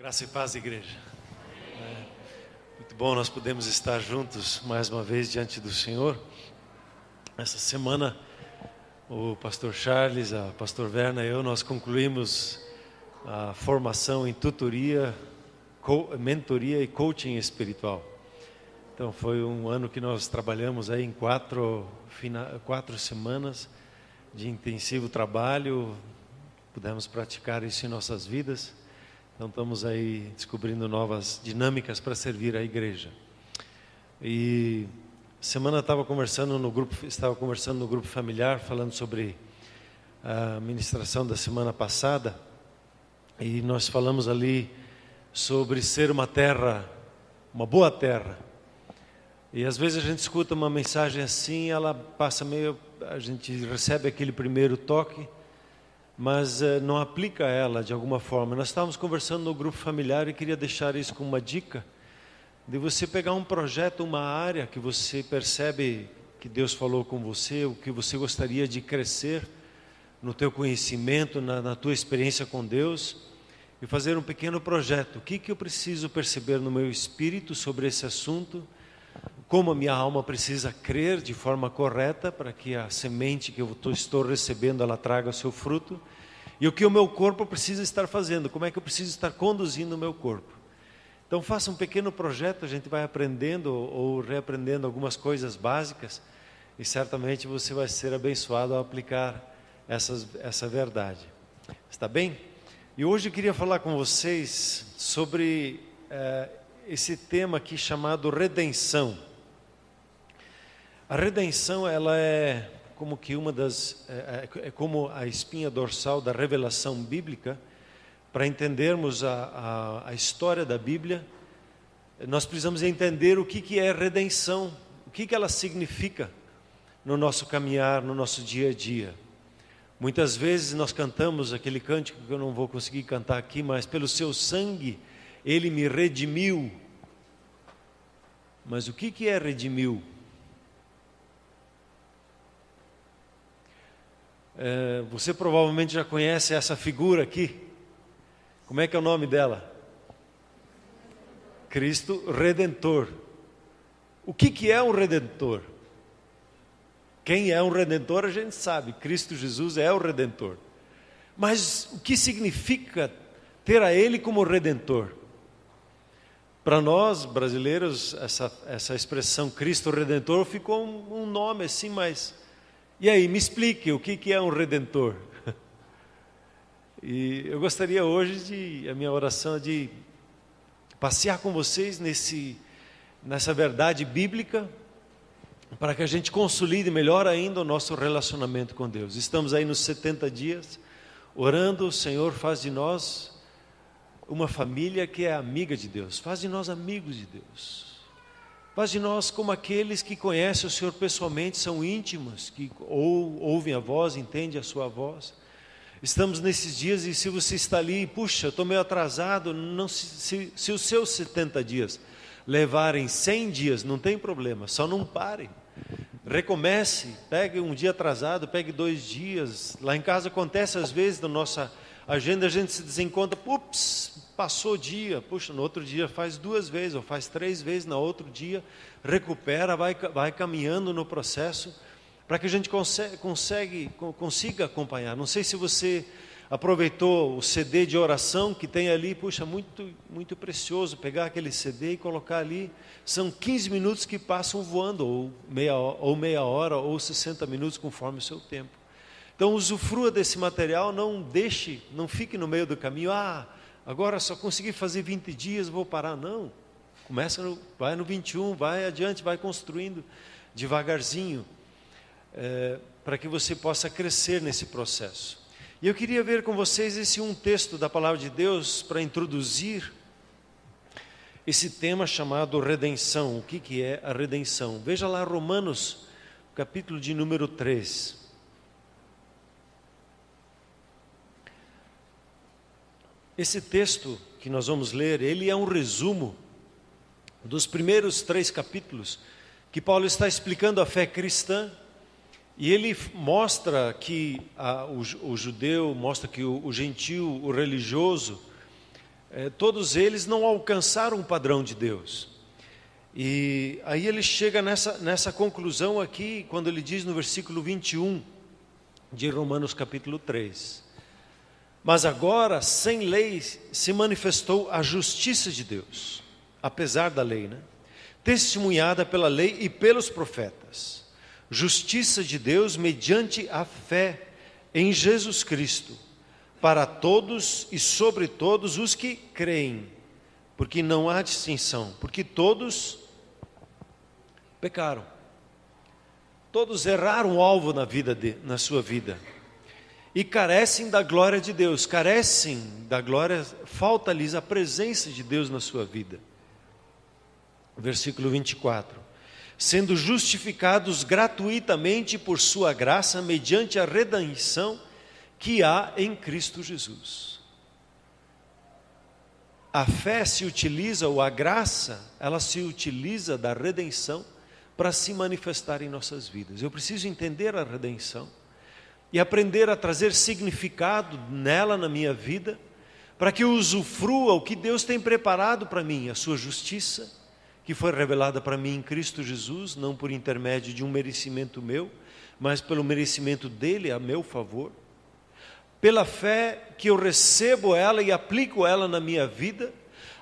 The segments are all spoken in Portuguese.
Graça e paz, igreja. Muito bom nós podemos estar juntos mais uma vez diante do Senhor. Essa semana, o pastor Charles, a pastor Werner e eu, nós concluímos a formação em tutoria, mentoria e coaching espiritual. Então foi um ano que nós trabalhamos aí em quatro semanas de intensivo trabalho. Pudemos praticar isso em nossas vidas. Então estamos aí descobrindo novas dinâmicas para servir a igreja. E semana estava conversando no grupo familiar, falando sobre a ministração da semana passada. E nós falamos ali sobre ser uma terra, uma boa terra. E às vezes a gente escuta uma mensagem assim, ela passa meio, a gente recebe aquele primeiro toque, mas não aplica ela de alguma forma. Nós estávamos conversando no grupo familiar e queria deixar isso como uma dica, de você pegar um projeto, uma área que você percebe que Deus falou com você, o que você gostaria de crescer no teu conhecimento, na tua experiência com Deus, e fazer um pequeno projeto. O que eu preciso perceber no meu espírito sobre esse assunto, como a minha alma precisa crer de forma correta para que a semente que eu estou recebendo, ela traga o seu fruto, e o que o meu corpo precisa estar fazendo, como é que eu preciso estar conduzindo o meu corpo. Então faça um pequeno projeto, a gente vai aprendendo ou reaprendendo algumas coisas básicas, e certamente você vai ser abençoado ao aplicar essa verdade. Está bem? E hoje eu queria falar com vocês sobre esse tema aqui chamado redenção. A redenção, ela é como que é como a espinha dorsal da revelação bíblica. Para entendermos a história da Bíblia, nós precisamos entender o que é redenção, o que ela significa no nosso caminhar, no nosso dia a dia. Muitas vezes nós cantamos aquele cântico que eu não vou conseguir cantar aqui, mas pelo seu sangue Ele me redimiu. Mas o que é redimiu? Você provavelmente já conhece essa figura aqui. Como é que é o nome dela? Cristo Redentor. O que é um Redentor? Quem é um Redentor a gente sabe, Cristo Jesus é o Redentor. Mas o que significa ter a Ele como Redentor? Para nós brasileiros, essa expressão Cristo Redentor ficou um nome assim, mas... E aí, me explique o que é um Redentor. E eu gostaria hoje a minha oração é de passear com vocês nessa verdade bíblica, para que a gente consolide melhor ainda o nosso relacionamento com Deus. Estamos aí nos 70 dias, orando, o Senhor faz de nós uma família que é amiga de Deus, faz de nós amigos de Deus. Faz de nós como aqueles que conhecem o Senhor pessoalmente, são íntimos, que ouvem a voz, entendem a sua voz. Estamos nesses dias e se você está ali, puxa, eu estou meio atrasado, se os seus 70 dias levarem 100 dias, não tem problema, só não pare. Recomece, pegue um dia atrasado, pegue 2 dias. Lá em casa acontece às vezes, na nossa agenda a gente se desencontra, passou o dia, puxa, no outro dia faz 2 vezes ou faz 3 vezes, no outro dia recupera, vai caminhando no processo, para que a gente consiga acompanhar. Não sei se você aproveitou o CD de oração que tem ali, puxa, muito, muito precioso, pegar aquele CD e colocar ali, são 15 minutos que passam voando, ou meia hora, ou 60 minutos, conforme o seu tempo. Então usufrua desse material, não fique no meio do caminho, agora só consegui fazer 20 dias, vou parar. Não, vai no 21, vai adiante, vai construindo devagarzinho, para que você possa crescer nesse processo. E eu queria ver com vocês esse texto da palavra de Deus para introduzir esse tema chamado redenção. O que é a redenção? Veja lá Romanos, capítulo de número 3. Esse texto que nós vamos ler, ele é um resumo dos primeiros 3 capítulos que Paulo está explicando a fé cristã, e ele mostra que o judeu, mostra que o gentio, o religioso, todos eles não alcançaram o padrão de Deus. E aí ele chega nessa conclusão aqui, quando ele diz no versículo 21 de Romanos capítulo 3. Mas agora, sem lei, se manifestou a justiça de Deus, apesar da lei, né? Testemunhada pela lei e pelos profetas. Justiça de Deus mediante a fé em Jesus Cristo, para todos e sobre todos os que creem, porque não há distinção, porque todos pecaram, todos erraram o alvo na sua vida, e carecem da glória de Deus, falta-lhes a presença de Deus na sua vida. Versículo 24: sendo justificados gratuitamente por sua graça, mediante a redenção que há em Cristo Jesus. A fé se utiliza, ou a graça, ela se utiliza da redenção para se manifestar em nossas vidas. Eu preciso entender a redenção e aprender a trazer significado nela na minha vida, para que eu usufrua o que Deus tem preparado para mim, a sua justiça, que foi revelada para mim em Cristo Jesus, não por intermédio de um merecimento meu, mas pelo merecimento dele a meu favor. Pela fé que eu recebo ela e aplico ela na minha vida,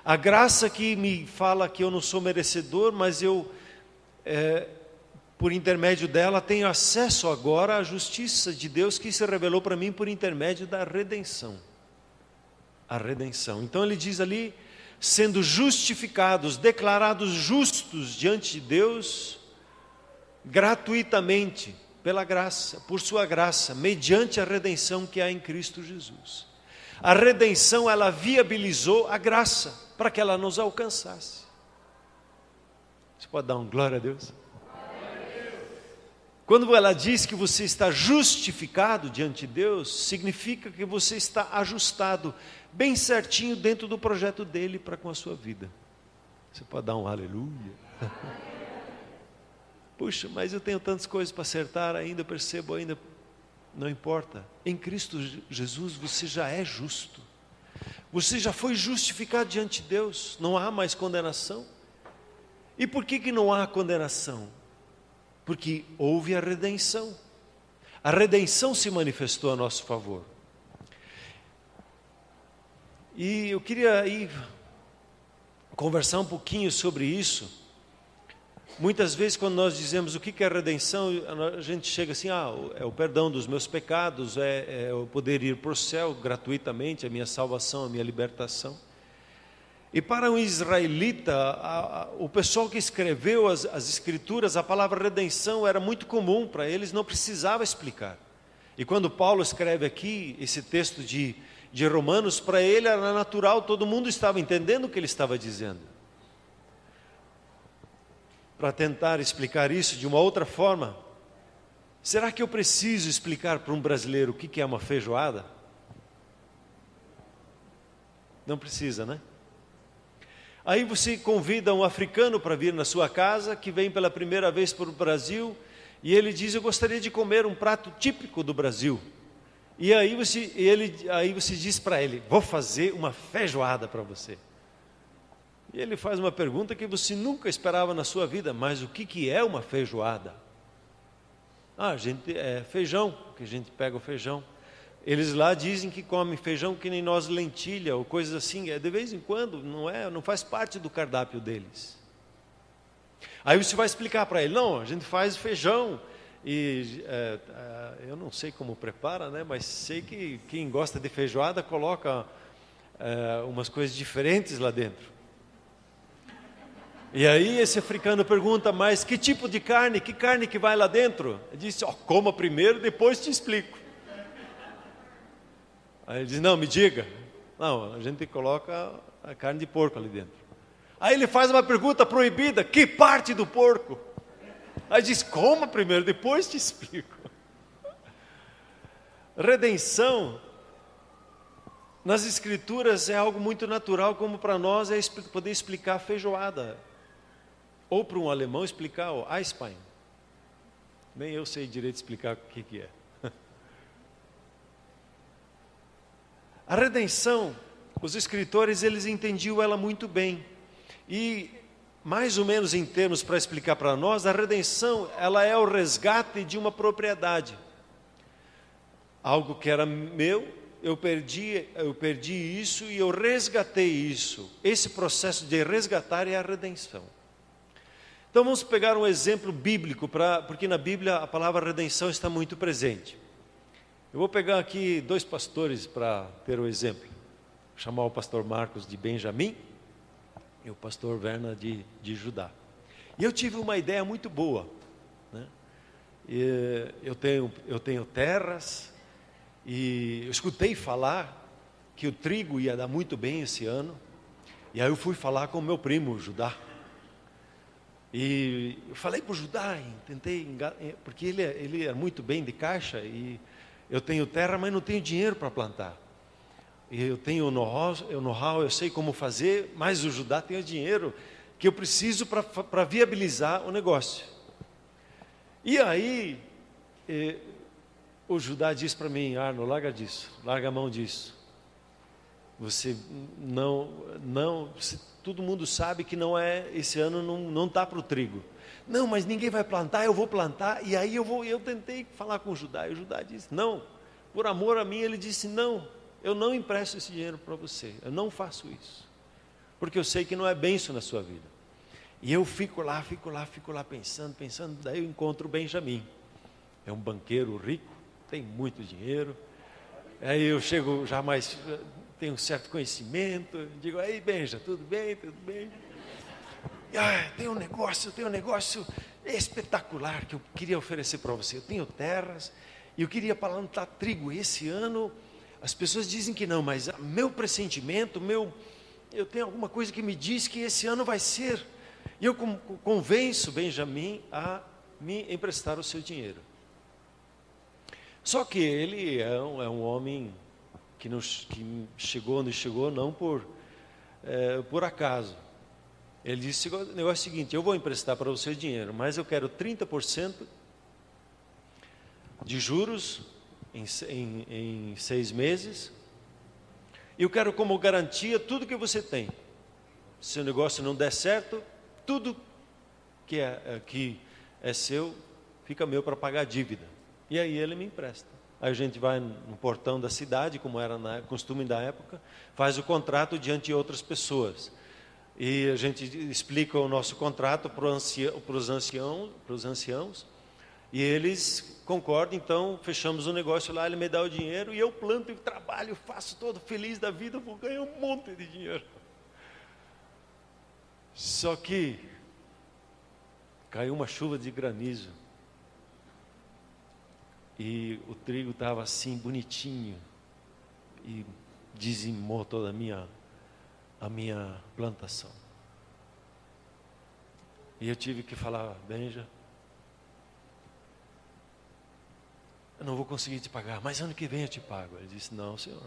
a graça que me fala que eu não sou merecedor, mas eu, por intermédio dela, tenho acesso agora à justiça de Deus que se revelou para mim por intermédio da redenção. A redenção. Então ele diz ali, sendo justificados, declarados justos diante de Deus, gratuitamente, pela graça, por sua graça, mediante a redenção que há em Cristo Jesus. A redenção, ela viabilizou a graça, para que ela nos alcançasse. Você pode dar um glória a Deus? Quando ela diz que você está justificado diante de Deus, significa que você está ajustado, bem certinho dentro do projeto dele para com a sua vida. Você pode dar um aleluia? Puxa, mas eu tenho tantas coisas para acertar ainda, percebo ainda. Não importa, em Cristo Jesus você já é justo. Você já foi justificado diante de Deus, não há mais condenação. E por que não há condenação? Porque houve a redenção. A redenção se manifestou a nosso favor. E eu queria aí conversar um pouquinho sobre isso. Muitas vezes quando nós dizemos o que é redenção, a gente chega assim, é o perdão dos meus pecados, é eu poder ir para o céu gratuitamente, a minha salvação, a minha libertação. E para um israelita, o pessoal que escreveu as escrituras, a palavra redenção era muito comum para eles, não precisava explicar. E quando Paulo escreve aqui esse texto de Romanos, para ele era natural, todo mundo estava entendendo o que ele estava dizendo. Para tentar explicar isso de uma outra forma, será que eu preciso explicar para um brasileiro o que é uma feijoada? Não precisa, né? Aí você convida um africano para vir na sua casa, que vem pela primeira vez para o Brasil, e ele diz, eu gostaria de comer um prato típico do Brasil. E aí você diz para ele, vou fazer uma feijoada para você. E ele faz uma pergunta que você nunca esperava na sua vida, mas o que é uma feijoada? Feijão, que a gente pega o feijão. Eles lá dizem que comem feijão que nem nós, lentilha ou coisas assim, de vez em quando, não faz parte do cardápio deles. Aí você vai explicar para ele, não, a gente faz feijão, e eu não sei como prepara, né, mas sei que quem gosta de feijoada coloca umas coisas diferentes lá dentro. E aí esse africano pergunta, mas que tipo de carne, que carne que vai lá dentro? Ele disse, coma primeiro, depois te explico. Aí ele diz, não, me diga. Não, a gente coloca a carne de porco ali dentro. Aí ele faz uma pergunta proibida, que parte do porco? Aí diz, coma primeiro, depois te explico. Redenção, nas escrituras é algo muito natural, como para nós é poder explicar feijoada. Ou para um alemão explicar o Eisbein. Nem eu sei direito explicar o que é. A redenção, os escritores, eles entendiam ela muito bem. E, mais ou menos em termos para explicar para nós, a redenção, ela é o resgate de uma propriedade. Algo que era meu, eu perdi isso e eu resgatei isso. Esse processo de resgatar é a redenção. Então vamos pegar um exemplo bíblico, porque na Bíblia a palavra redenção está muito presente. Eu vou pegar aqui 2 pastores para ter o exemplo. Vou chamar o pastor Marcos de Benjamim e o pastor Werner de Judá. E eu tive uma ideia muito boa, né? Eu tenho terras, e eu escutei falar que o trigo ia dar muito bem esse ano, e aí eu fui falar com o meu primo Judá. E eu falei para o Judá, porque ele é muito bem de caixa, e eu tenho terra, mas não tenho dinheiro para plantar. E eu tenho know-how, eu sei como fazer, mas o Judá tem o dinheiro que eu preciso para viabilizar o negócio. E aí, o Judá disse para mim: Arno, larga disso, larga a mão disso. Você todo mundo sabe que não é, esse ano não está para o trigo. Não, mas ninguém vai plantar, eu vou plantar. E aí eu tentei falar com o Judá, e o Judá disse: não, por amor a mim, ele disse: não, eu não empresto esse dinheiro para você, eu não faço isso, porque eu sei que não é bênção na sua vida. E eu fico lá pensando, daí eu encontro o Benjamim. É um banqueiro rico, tem muito dinheiro. Aí eu chego já mais, tenho um certo conhecimento, digo: aí Benja, tudo bem? Tem um negócio espetacular que eu queria oferecer para você. Eu tenho terras e eu queria plantar trigo esse ano. As pessoas dizem que não, mas meu pressentimento, eu tenho alguma coisa que me diz que esse ano vai ser. E eu convenço Benjamim a me emprestar o seu dinheiro. Só que ele é um homem que chegou onde chegou não por acaso. Ele disse: o negócio é o seguinte, eu vou emprestar para você dinheiro, mas eu quero 30% de juros em 6 meses, e eu quero como garantia tudo que você tem. Se o negócio não der certo, tudo que é seu, fica meu para pagar a dívida. E aí ele me empresta. Aí a gente vai no portão da cidade, como era costume da época, faz o contrato diante de outras pessoas. E a gente explica o nosso contrato para os anciãos, e eles concordam. Então fechamos o negócio lá, ele me dá o dinheiro, e eu planto e trabalho, faço todo feliz da vida, vou ganhar um monte de dinheiro. Só que caiu uma chuva de granizo, e o trigo estava assim bonitinho, e dizimou toda a minha plantação. E eu tive que falar: Benja, eu não vou conseguir te pagar, mas ano que vem eu te pago. Ele disse: não, senhor,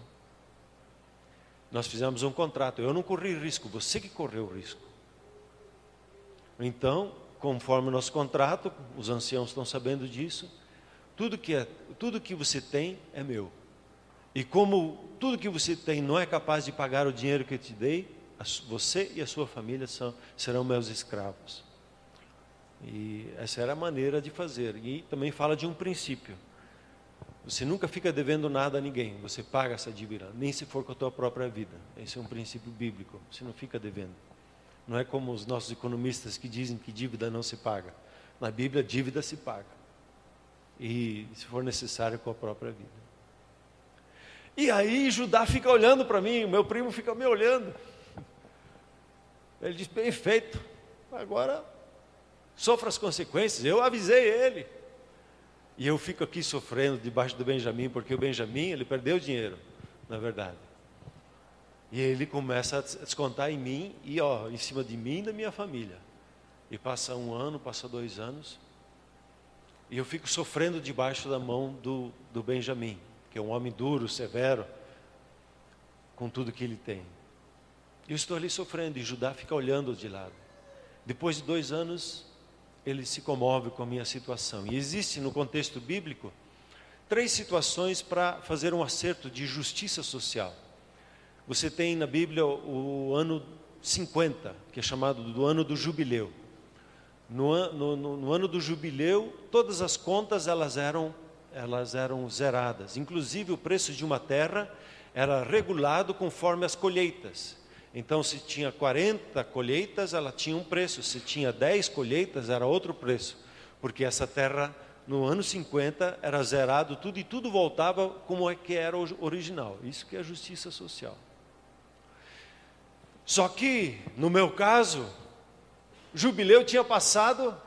nós fizemos um contrato, eu não corri risco, você que correu o risco. Então, conforme o nosso contrato, os anciãos estão sabendo disso, tudo que você tem é meu. E como tudo que você tem não é capaz de pagar o dinheiro que eu te dei, você e a sua família serão meus escravos. E essa era a maneira de fazer. E também fala de um princípio: você nunca fica devendo nada a ninguém, você paga essa dívida, nem se for com a tua própria vida. Esse é um princípio bíblico, você não fica devendo. Não é como os nossos economistas que dizem que dívida não se paga. Na Bíblia, dívida se paga, e se for necessário, com a própria vida. E aí Judá fica olhando para mim, o meu primo fica me olhando. Ele diz: bem feito, agora sofra as consequências. Eu avisei ele. E eu fico aqui sofrendo debaixo do Benjamim, porque o Benjamim, ele perdeu dinheiro, na verdade. E ele começa a descontar em mim, e em cima de mim e da minha família. E passa 1 ano, passa 2 anos, e eu fico sofrendo debaixo da mão do Benjamim, que é um homem duro, severo, com tudo que ele tem. Eu estou ali sofrendo, e Judá fica olhando de lado. Depois de 2 anos, ele se comove com a minha situação. E existe no contexto bíblico 3 situações para fazer um acerto de justiça social. você tem na Bíblia o ano 50, que é chamado do ano do jubileu. No ano do jubileu, todas as contas elas eram zeradas. Inclusive o preço de uma terra era regulado conforme as colheitas. Então, se tinha 40 colheitas, ela tinha um preço. Se tinha 10 colheitas, era outro preço. Porque essa terra, no ano 50, era zerado tudo e tudo voltava como é que era o original. Isso que é justiça social. Só que, no meu caso, jubileu tinha passado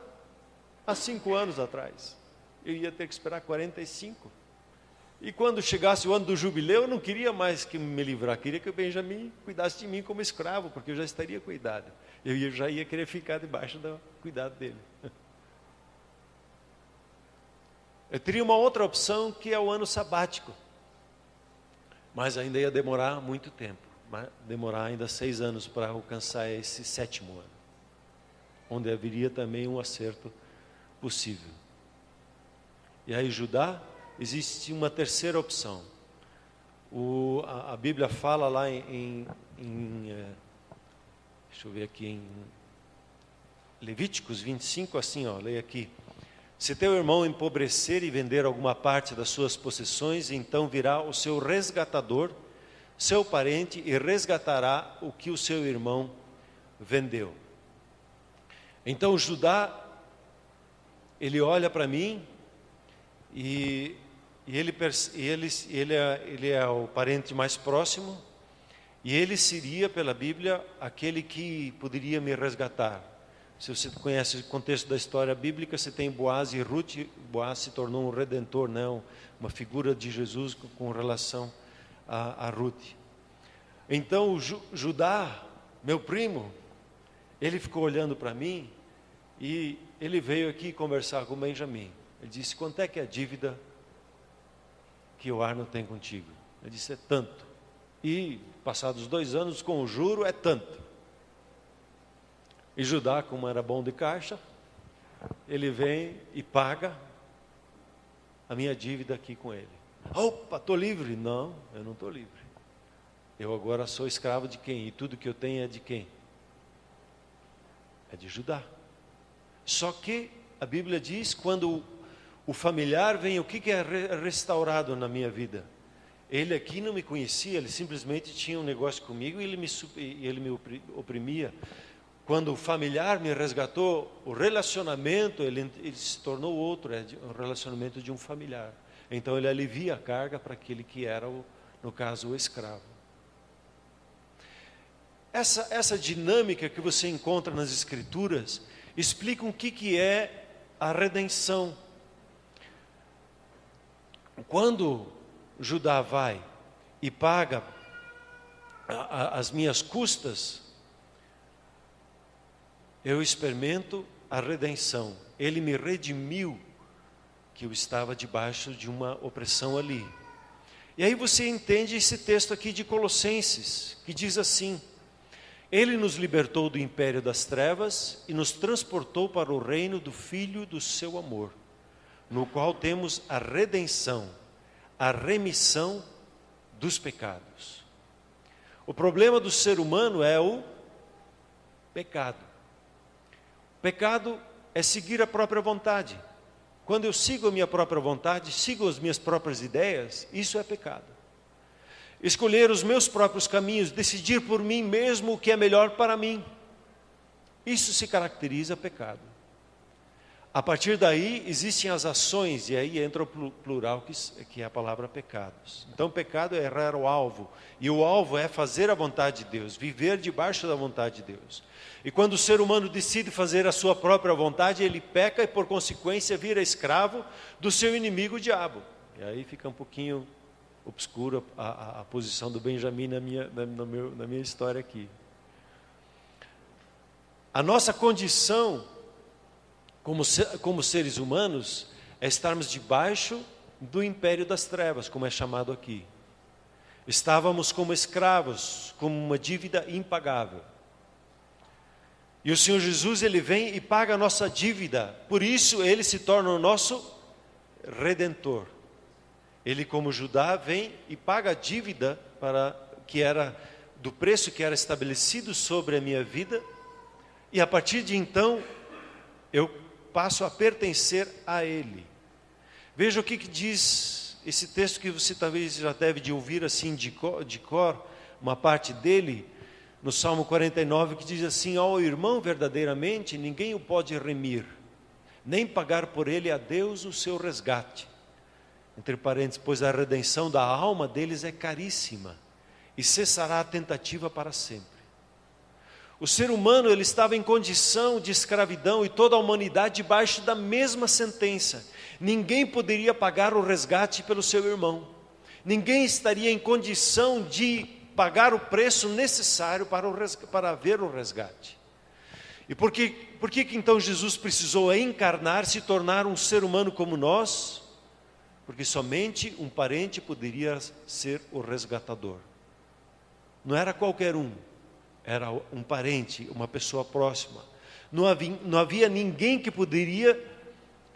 há 5 anos atrás. Eu ia ter que esperar 45. E quando chegasse o ano do jubileu, eu não queria mais que me livrar. Queria que o Benjamin cuidasse de mim como escravo, porque eu já estaria com idade. Eu já ia querer ficar debaixo do cuidado dele. Eu teria uma outra opção, que é o ano sabático. Mas ainda ia demorar muito tempo. Demorar ainda 6 anos para alcançar esse 7º ano, onde haveria também um acerto possível. E aí Judá, existe uma terceira opção. A Bíblia fala lá deixa eu ver aqui, em Levíticos 25, assim, leia aqui. Se teu irmão empobrecer e vender alguma parte das suas possessões, então virá o seu resgatador, seu parente, e resgatará o que o seu irmão vendeu. Então Judá, ele olha para mim e ele é o parente mais próximo, e ele seria, pela Bíblia, aquele que poderia me resgatar. Se você conhece o contexto da história bíblica, você tem Boaz e Ruth. Boaz se tornou um redentor, não, uma figura de Jesus com relação a Ruth. Então Judá, meu primo, ele ficou olhando para mim, e ele veio aqui conversar com Benjamin. Ele disse: quanto é que é a dívida que o Arno tem contigo? Eu disse: é tanto. E passados 2 anos com o juro é tanto. E Judá, como era bom de caixa, ele vem e paga a minha dívida aqui com ele. Opa, estou livre? Não, eu não estou livre. Eu agora sou escravo de quem? E tudo que eu tenho é de quem? É de Judá. Só que a Bíblia diz, quando o familiar vem, o que é restaurado na minha vida? Ele aqui não me conhecia, ele simplesmente tinha um negócio comigo e ele me oprimia. Quando o familiar me resgatou, o relacionamento, ele se tornou outro, é o relacionamento de um familiar. Então ele alivia a carga para aquele que era, no caso, o escravo. Essa dinâmica que você encontra nas Escrituras explica o que é a redenção. Quando Judá vai e paga as minhas custas, eu experimento a redenção. Ele me redimiu, que eu estava debaixo de uma opressão ali. E aí você entende esse texto aqui de Colossenses, que diz assim: Ele nos libertou do império das trevas e nos transportou para o reino do Filho do seu amor, no qual temos a redenção, a remissão dos pecados. O problema do ser humano é o pecado. O pecado é seguir a própria vontade. Quando eu sigo a minha própria vontade, sigo as minhas próprias ideias, isso é pecado. Escolher os meus próprios caminhos, decidir por mim mesmo o que é melhor para mim, isso se caracteriza pecado. A partir daí existem as ações, e aí entra o plural, que é a palavra pecados. Então pecado é errar o alvo, e o alvo é fazer a vontade de Deus, viver debaixo da vontade de Deus. E quando o ser humano decide fazer a sua própria vontade, ele peca e por consequência vira escravo do seu inimigo, o diabo. E aí fica um pouquinho obscura a posição do Benjamin na minha história aqui. A nossa condição como seres humanos é estarmos debaixo do império das trevas, como é chamado aqui. Estávamos como escravos, como uma dívida impagável. E o Senhor Jesus, Ele vem e paga a nossa dívida. Por isso Ele se torna o nosso Redentor. Ele, como Judá, vem e paga a dívida do preço que era estabelecido sobre a minha vida, e a partir de então eu passo a pertencer a Ele. Veja o que diz esse texto que você talvez já deve de ouvir assim de cor, uma parte dele, no Salmo 49, que diz assim: ao irmão verdadeiramente ninguém o pode remir, nem pagar por ele a Deus o seu resgate. Entre parênteses, pois a redenção da alma deles é caríssima, e cessará a tentativa para sempre. O ser humano, ele estava em condição de escravidão, e toda a humanidade debaixo da mesma sentença. Ninguém poderia pagar o resgate pelo seu irmão. Ninguém estaria em condição de pagar o preço necessário para haver o resgate. E por que então Jesus precisou encarnar, se tornar um ser humano como nós? Porque somente um parente poderia ser o resgatador. Não era qualquer um, era um parente, uma pessoa próxima. Não havia ninguém que poderia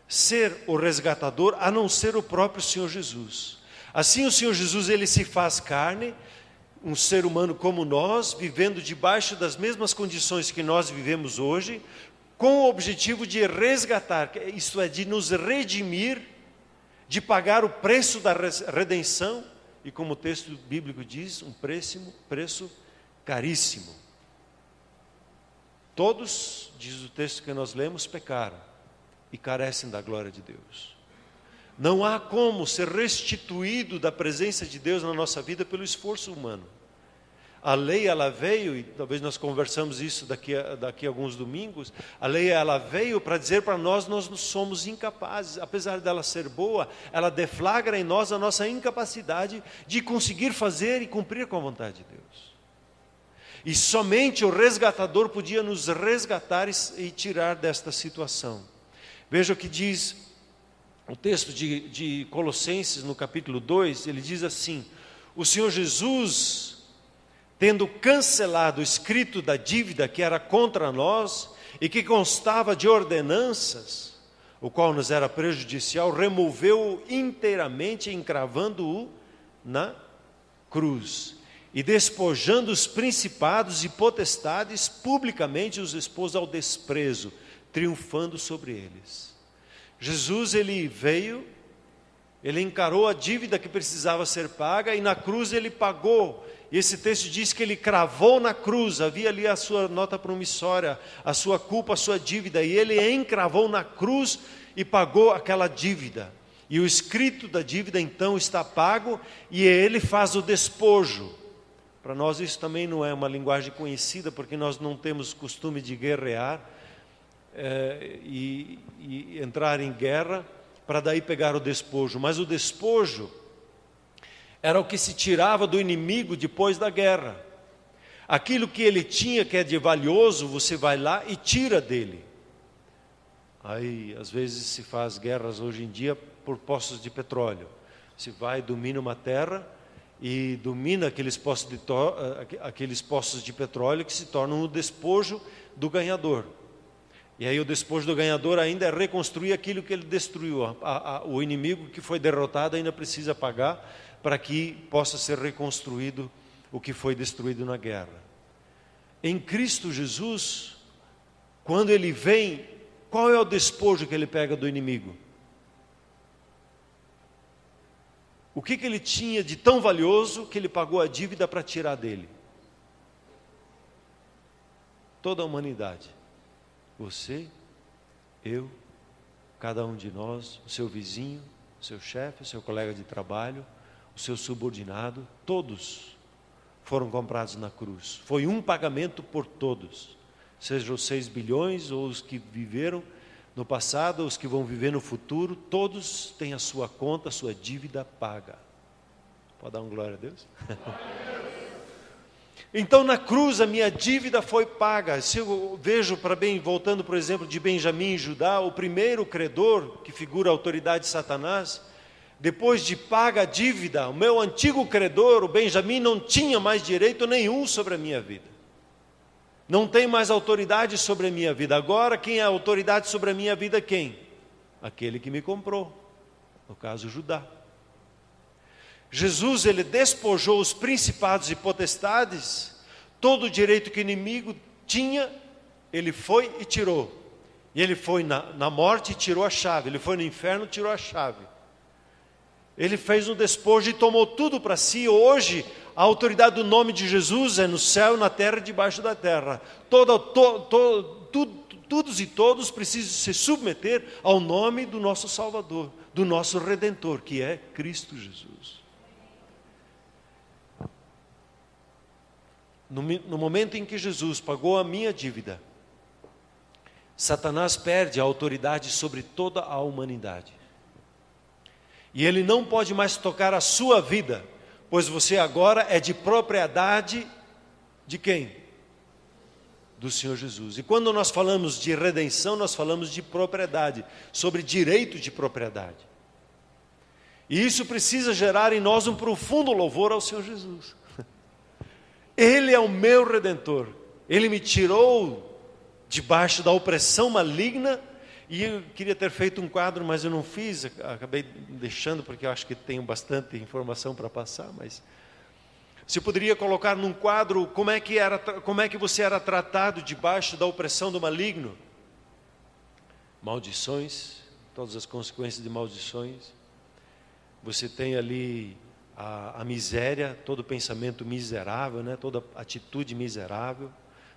ser o resgatador, a não ser o próprio Senhor Jesus. Assim o Senhor Jesus, ele se faz carne, um ser humano como nós, vivendo debaixo das mesmas condições que nós vivemos hoje, com o objetivo de resgatar, isto é, de nos redimir, de pagar o preço da redenção, e como o texto bíblico diz, um preço caríssimo. Todos, diz o texto que nós lemos, pecaram e carecem da glória de Deus. Não há como ser restituído da presença de Deus na nossa vida pelo esforço humano. A lei, ela veio, e talvez nós conversamos isso daqui a alguns domingos, a lei, ela veio para dizer para nós somos incapazes. Apesar dela ser boa, ela deflagra em nós a nossa incapacidade de conseguir fazer e cumprir com a vontade de Deus. E somente o resgatador podia nos resgatar e tirar desta situação. Veja o que diz o texto de Colossenses, no capítulo 2, ele diz assim: o Senhor Jesus, tendo cancelado o escrito da dívida que era contra nós e que constava de ordenanças, o qual nos era prejudicial, removeu-o inteiramente, encravando-o na cruz. E despojando os principados e potestades, publicamente os expôs ao desprezo, triunfando sobre eles. Jesus, ele veio, ele encarou a dívida que precisava ser paga, e na cruz ele pagou. E esse texto diz que ele cravou na cruz, havia ali a sua nota promissória, a sua culpa, a sua dívida, e ele encravou na cruz e pagou aquela dívida. E o escrito da dívida então está pago, e ele faz o despojo. Para nós isso também não é uma linguagem conhecida, porque nós não temos costume de guerrear e entrar em guerra para daí pegar o despojo. Mas o despojo era o que se tirava do inimigo depois da guerra. Aquilo que ele tinha que é de valioso, você vai lá e tira dele. Aí às vezes se faz guerras hoje em dia por poços de petróleo. Se vai e domina uma terra e domina aqueles poços de petróleo que se tornam o despojo do ganhador. E aí o despojo do ganhador ainda é reconstruir aquilo que ele destruiu. O inimigo que foi derrotado ainda precisa pagar para que possa ser reconstruído o que foi destruído na guerra. Em Cristo Jesus, quando ele vem, qual é o despojo que ele pega do inimigo? O que ele tinha de tão valioso que ele pagou a dívida para tirar dele? Toda a humanidade. Você, eu, cada um de nós, o seu vizinho, o seu chefe, o seu colega de trabalho, o seu subordinado, todos foram comprados na cruz. Foi um pagamento por todos, seja os 6 bilhões ou os que viveram no passado, ou os que vão viver no futuro, todos têm a sua conta, a sua dívida paga. Pode dar um glória a Deus? Então na cruz a minha dívida foi paga. Se eu vejo voltando por exemplo de Benjamim e Judá, o primeiro credor, que figura a autoridade de Satanás, depois de paga a dívida, o meu antigo credor, o Benjamim, não tinha mais direito nenhum sobre a minha vida. Não tem mais autoridade sobre a minha vida. Agora quem é a autoridade sobre a minha vida? Quem? Aquele que me comprou, no caso Judá. Jesus, ele despojou os principados e potestades, todo o direito que o inimigo tinha, ele foi e tirou. E ele foi na morte e tirou a chave, ele foi no inferno e tirou a chave. Ele fez um despojo e tomou tudo para si. Hoje, a autoridade do nome de Jesus é no céu, na terra e debaixo da terra. Todos e todos precisam se submeter ao nome do nosso Salvador, do nosso Redentor, que é Cristo Jesus. No momento em que Jesus pagou a minha dívida, Satanás perde a autoridade sobre toda a humanidade. E ele não pode mais tocar a sua vida, pois você agora é de propriedade de quem? Do Senhor Jesus. E quando nós falamos de redenção, nós falamos de propriedade, sobre direito de propriedade. E isso precisa gerar em nós um profundo louvor ao Senhor Jesus. Ele é o meu Redentor. Ele me tirou debaixo da opressão maligna. E eu queria ter feito um quadro, mas eu não fiz. Acabei deixando porque eu acho que tenho bastante informação para passar. Mas você poderia colocar num quadro como é que você era tratado debaixo da opressão do maligno? Maldições, todas as consequências de maldições. Você tem ali a miséria, todo pensamento miserável, né? Toda atitude miserável,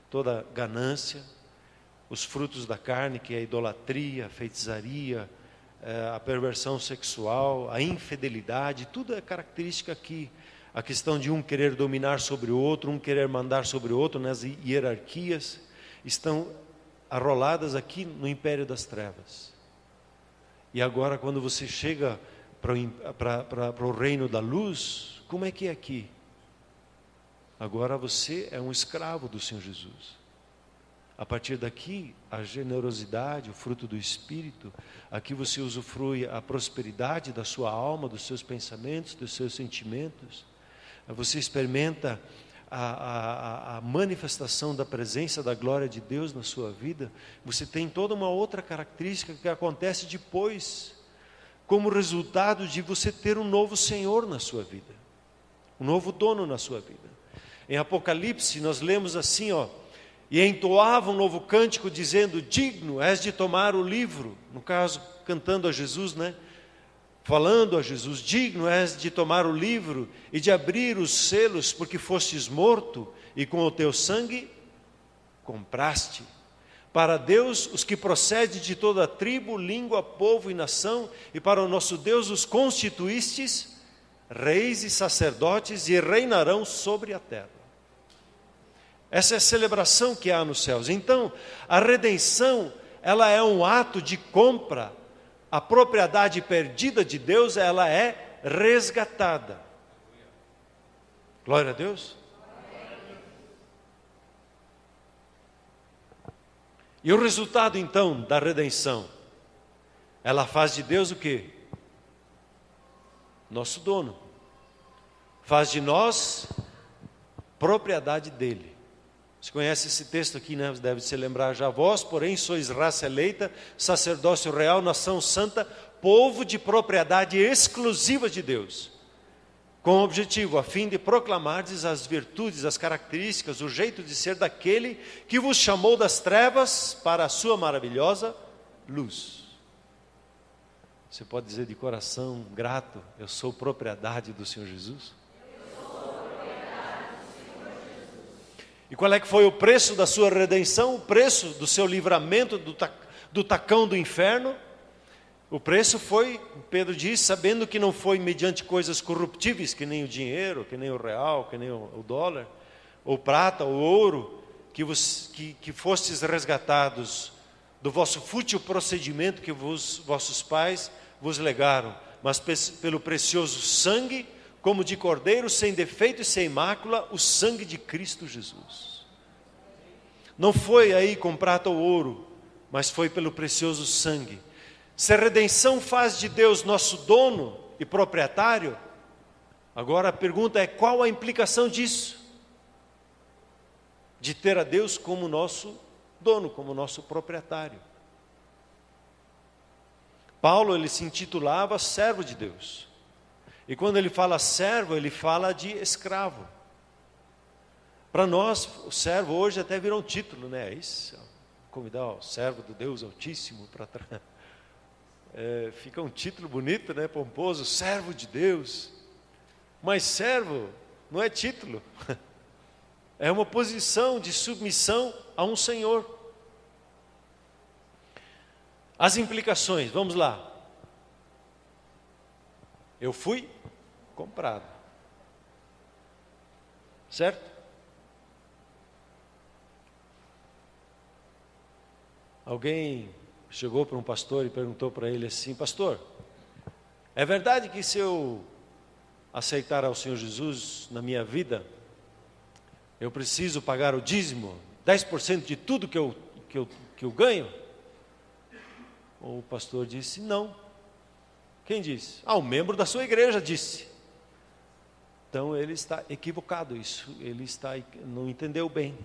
toda ganância, os frutos da carne, que é a idolatria, a feitiçaria, a perversão sexual, a infidelidade, tudo é característica aqui. A questão de um querer dominar sobre o outro, um querer mandar sobre o outro, nas hierarquias, estão arroladas aqui no império das trevas. E agora, quando você chega para o reino da luz, como é que é aqui? Agora você é um escravo do Senhor Jesus. A partir daqui, a generosidade, o fruto do Espírito, aqui você usufrui a prosperidade da sua alma, dos seus pensamentos, dos seus sentimentos. Você experimenta a manifestação da presença da glória de Deus na sua vida. Você tem toda uma outra característica que acontece depois, como resultado de você ter um novo Senhor na sua vida, um novo dono na sua vida. Em Apocalipse nós lemos assim, e entoava um novo cântico dizendo: digno és de tomar o livro, no caso cantando a Jesus, né? Falando a Jesus: digno és de tomar o livro e de abrir os selos, porque fostes morto e com o teu sangue compraste para Deus os que procedem de toda a tribo, língua, povo e nação, e para o nosso Deus os constituístes reis e sacerdotes, e reinarão sobre a terra. Essa é a celebração que há nos céus. Então, a redenção, ela é um ato de compra. A propriedade perdida de Deus, ela é resgatada. Glória a Deus. E o resultado então da redenção? Ela faz de Deus o quê? Nosso dono. Faz de nós propriedade dele. Você conhece esse texto aqui, né? Você deve se lembrar já. Vós, porém, sois raça eleita, sacerdócio real, nação santa, povo de propriedade exclusiva de Deus, com o objetivo, a fim de proclamardes as virtudes, as características, o jeito de ser daquele que vos chamou das trevas para a sua maravilhosa luz. Você pode dizer de coração grato: eu sou propriedade do Senhor Jesus? E qual é que foi o preço da sua redenção? O preço do seu livramento do tacão do inferno? O preço foi, Pedro diz, sabendo que não foi mediante coisas corruptíveis, que nem o dinheiro, que nem o real, que nem o dólar, ou prata, ou ouro, que fostes resgatados do vosso fútil procedimento que vossos pais vos legaram, mas pelo precioso sangue, como de cordeiro, sem defeito e sem mácula, o sangue de Cristo Jesus. Não foi aí com prata ou ouro, mas foi pelo precioso sangue. Se a redenção faz de Deus nosso dono e proprietário, agora a pergunta é: qual a implicação disso? De ter a Deus como nosso dono, como nosso proprietário. Paulo, ele se intitulava servo de Deus. E quando ele fala servo, ele fala de escravo. Para nós, o servo hoje até virou um título, né? Isso, convidar o servo do Deus Altíssimo para trás. Fica um título bonito, né? Pomposo, servo de Deus. Mas servo não é título. É uma posição de submissão a um Senhor. As implicações, vamos lá. Eu fui comprado. Certo? Alguém chegou para um pastor e perguntou para ele assim: pastor, é verdade que se eu aceitar ao Senhor Jesus na minha vida, eu preciso pagar o dízimo, 10% de tudo que eu ganho? O pastor disse: não. Quem disse? Um membro da sua igreja disse. Então ele está equivocado, não entendeu bem.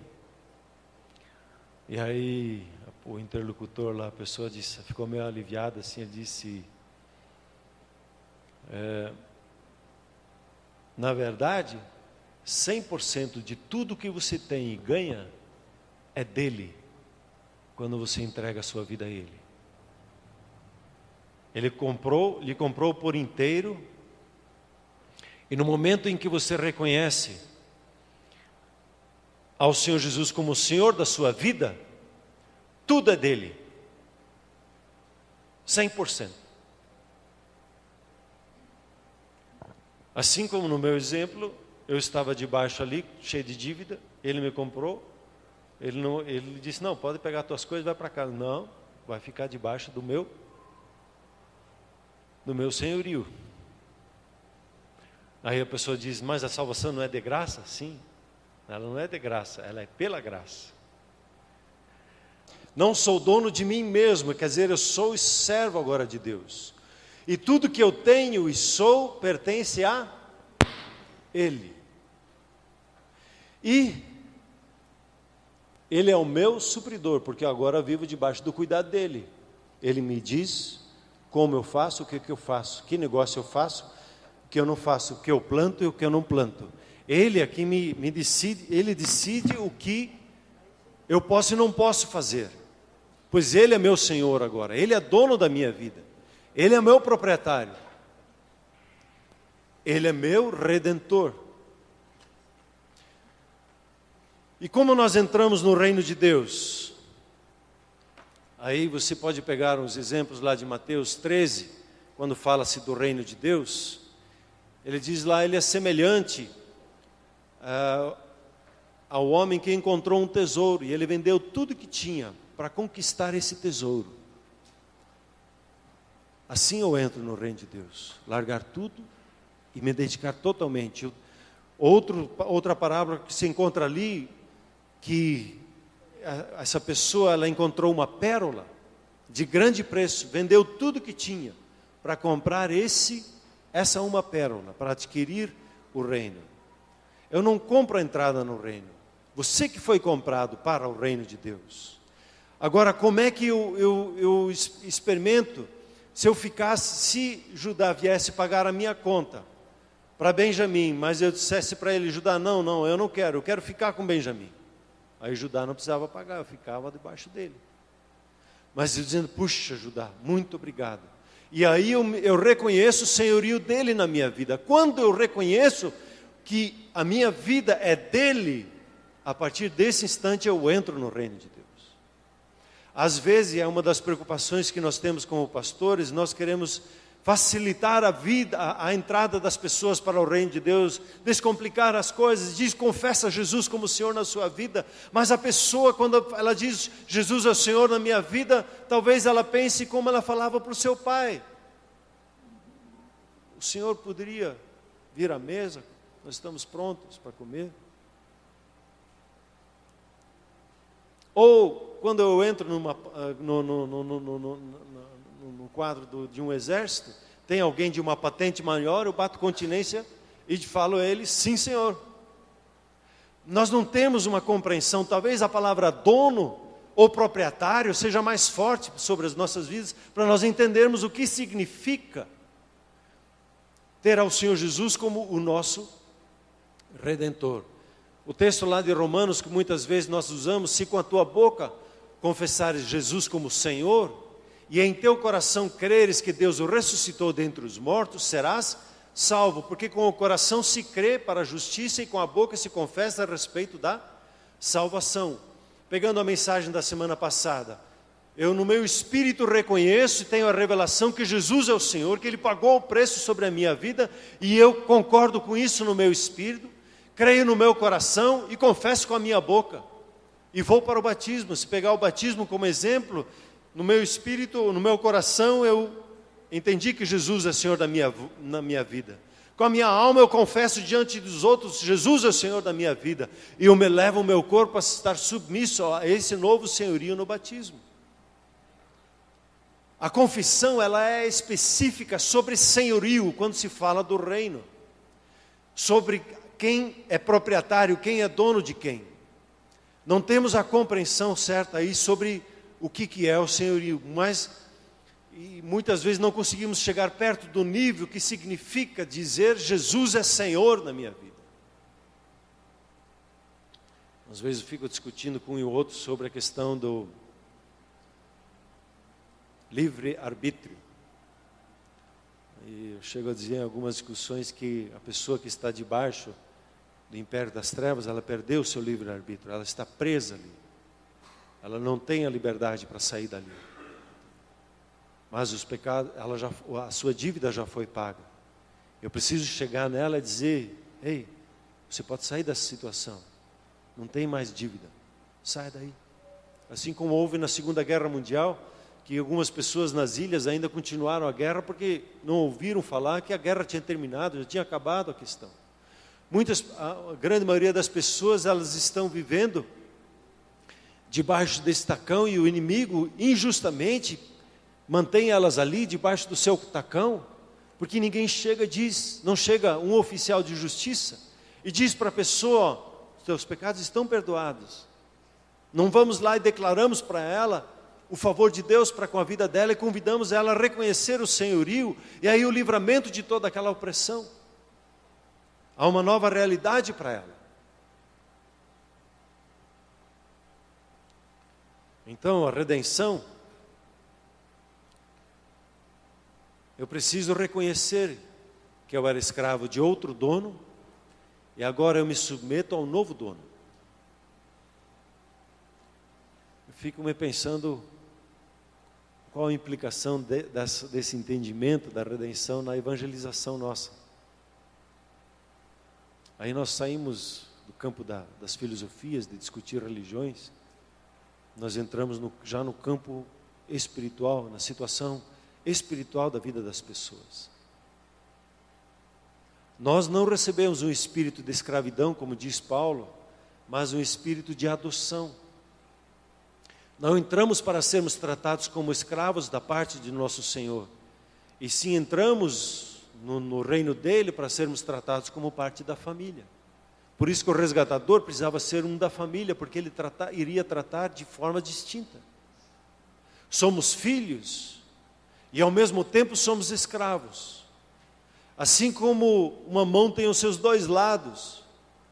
E aí o interlocutor lá, a pessoa disse, ficou meio aliviada assim, ele disse: na verdade, 100% de tudo que você tem e ganha é dele, quando você entrega a sua vida a ele. Ele lhe comprou por inteiro, e no momento em que você reconhece ao Senhor Jesus como o Senhor da sua vida, tudo é dele, 100%. Assim como no meu exemplo, eu estava debaixo ali, cheio de dívida, ele me comprou, ele disse: não, pode pegar as tuas coisas e vai para casa. Não, vai ficar debaixo do meu senhorio. Aí a pessoa diz: mas a salvação não é de graça? Sim, ela não é de graça, ela é pela graça. Não sou dono de mim mesmo, quer dizer, eu sou servo agora de Deus. E tudo que eu tenho e sou pertence a Ele. E Ele é o meu supridor, porque agora vivo debaixo do cuidado dEle. Ele me diz como eu faço, o que eu faço, que negócio eu faço, o que eu não faço, o que eu planto e o que eu não planto. Ele aqui me decide, Ele decide o que eu posso e não posso fazer. Pois Ele é meu Senhor agora, Ele é dono da minha vida, Ele é meu proprietário, Ele é meu Redentor. E como nós entramos no reino de Deus? Aí você pode pegar uns exemplos lá de Mateus 13, quando fala-se do reino de Deus. Ele diz lá, ele é semelhante ao homem que encontrou um tesouro, e ele vendeu tudo que tinha para conquistar esse tesouro. Assim eu entro no reino de Deus, largar tudo e me dedicar totalmente. Outra parábola que se encontra ali, que essa pessoa, ela encontrou uma pérola de grande preço, vendeu tudo que tinha para comprar essa uma pérola, para adquirir o reino. Eu não compro a entrada no reino, você que foi comprado para o reino de Deus. Agora, como é que eu experimento? Se Judá viesse pagar a minha conta para Benjamim, mas eu dissesse para ele: Judá, não, eu não quero, eu quero ficar com Benjamim. Aí Judá não precisava pagar, eu ficava debaixo dele. Mas eu dizendo: puxa, Judá, muito obrigado. E aí eu reconheço o senhorio dele na minha vida. Quando eu reconheço que a minha vida é dele, a partir desse instante eu entro no reino de Deus. Às vezes é uma das preocupações que nós temos como pastores, nós queremos facilitar a vida, a entrada das pessoas para o reino de Deus, descomplicar as coisas, confessa Jesus como Senhor na sua vida, mas a pessoa, quando ela diz Jesus é o Senhor na minha vida, talvez ela pense como ela falava para o seu pai: o Senhor poderia vir à mesa, nós estamos prontos para comer. Ou quando eu entro no quadro de um exército, tem alguém de uma patente maior, eu bato continência e falo a ele: sim, senhor. Nós não temos uma compreensão, talvez a palavra dono ou proprietário seja mais forte sobre as nossas vidas, para nós entendermos o que significa ter ao Senhor Jesus como o nosso Redentor. O texto lá de Romanos, que muitas vezes nós usamos: se com a tua boca confessares Jesus como Senhor, e em teu coração creres que Deus o ressuscitou dentre os mortos, serás salvo. Porque com o coração se crê para a justiça e com a boca se confessa a respeito da salvação. Pegando a mensagem da semana passada, eu no meu espírito reconheço e tenho a revelação que Jesus é o Senhor, que Ele pagou o preço sobre a minha vida, e eu concordo com isso no meu espírito, creio no meu coração e confesso com a minha boca. E vou para o batismo. Se pegar o batismo como exemplo, no meu espírito, no meu coração, eu entendi que Jesus é Senhor na minha vida. Com a minha alma eu confesso diante dos outros: Jesus é o Senhor da minha vida. E eu me levo o meu corpo a estar submisso a esse novo senhorio no batismo. A confissão, ela é específica sobre senhorio, quando se fala do reino. Sobre quem é proprietário, quem é dono de quem. Não temos a compreensão certa aí sobre o que é o senhorio, mas muitas vezes não conseguimos chegar perto do nível que significa dizer: Jesus é Senhor na minha vida. Às vezes eu fico discutindo com um e outro sobre a questão do livre-arbítrio. E eu chego a dizer em algumas discussões que a pessoa que está debaixo do império das trevas, ela perdeu o seu livre-arbítrio, ela está presa ali. Ela não tem a liberdade para sair dali. Mas os pecados, a sua dívida já foi paga. Eu preciso chegar nela e dizer: ei, você pode sair dessa situação. Não tem mais dívida. Sai daí. Assim como houve na Segunda Guerra Mundial, que algumas pessoas nas ilhas ainda continuaram a guerra porque não ouviram falar que a guerra tinha terminado, já tinha acabado a questão. A grande maioria das pessoas, elas estão vivendo debaixo desse tacão, e o inimigo injustamente mantém elas ali debaixo do seu tacão, porque ninguém chega e diz, não chega um oficial de justiça e diz para a pessoa: seus pecados estão perdoados. Não vamos lá e declaramos para ela o favor de Deus para com a vida dela e convidamos ela a reconhecer o senhorio e aí o livramento de toda aquela opressão. Há uma nova realidade para ela. Então, a redenção, eu preciso reconhecer que eu era escravo de outro dono e agora eu me submeto ao novo dono. Eu fico me pensando qual a implicação desse entendimento da redenção na evangelização nossa. Aí nós saímos do campo das filosofias, de discutir religiões, nós entramos já no campo espiritual, na situação espiritual da vida das pessoas. Nós não recebemos um espírito de escravidão, como diz Paulo, mas um espírito de adoção. Não entramos para sermos tratados como escravos da parte de nosso Senhor, e sim entramos no reino dele para sermos tratados como parte da família. Por isso que o resgatador precisava ser um da família, porque ele iria tratar de forma distinta. Somos filhos e ao mesmo tempo somos escravos. Assim como uma mão tem os seus dois lados,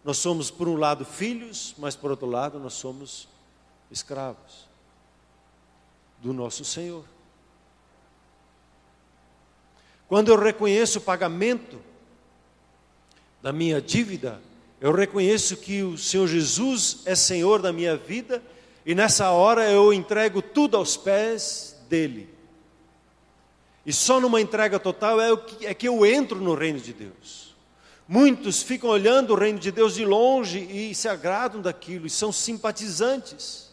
nós somos por um lado filhos, mas por outro lado nós somos escravos do nosso Senhor. Quando eu reconheço o pagamento da minha dívida, eu reconheço que o Senhor Jesus é Senhor da minha vida, e nessa hora eu entrego tudo aos pés dele. E só numa entrega total é que eu entro no reino de Deus. Muitos ficam olhando o reino de Deus de longe e se agradam daquilo, e são simpatizantes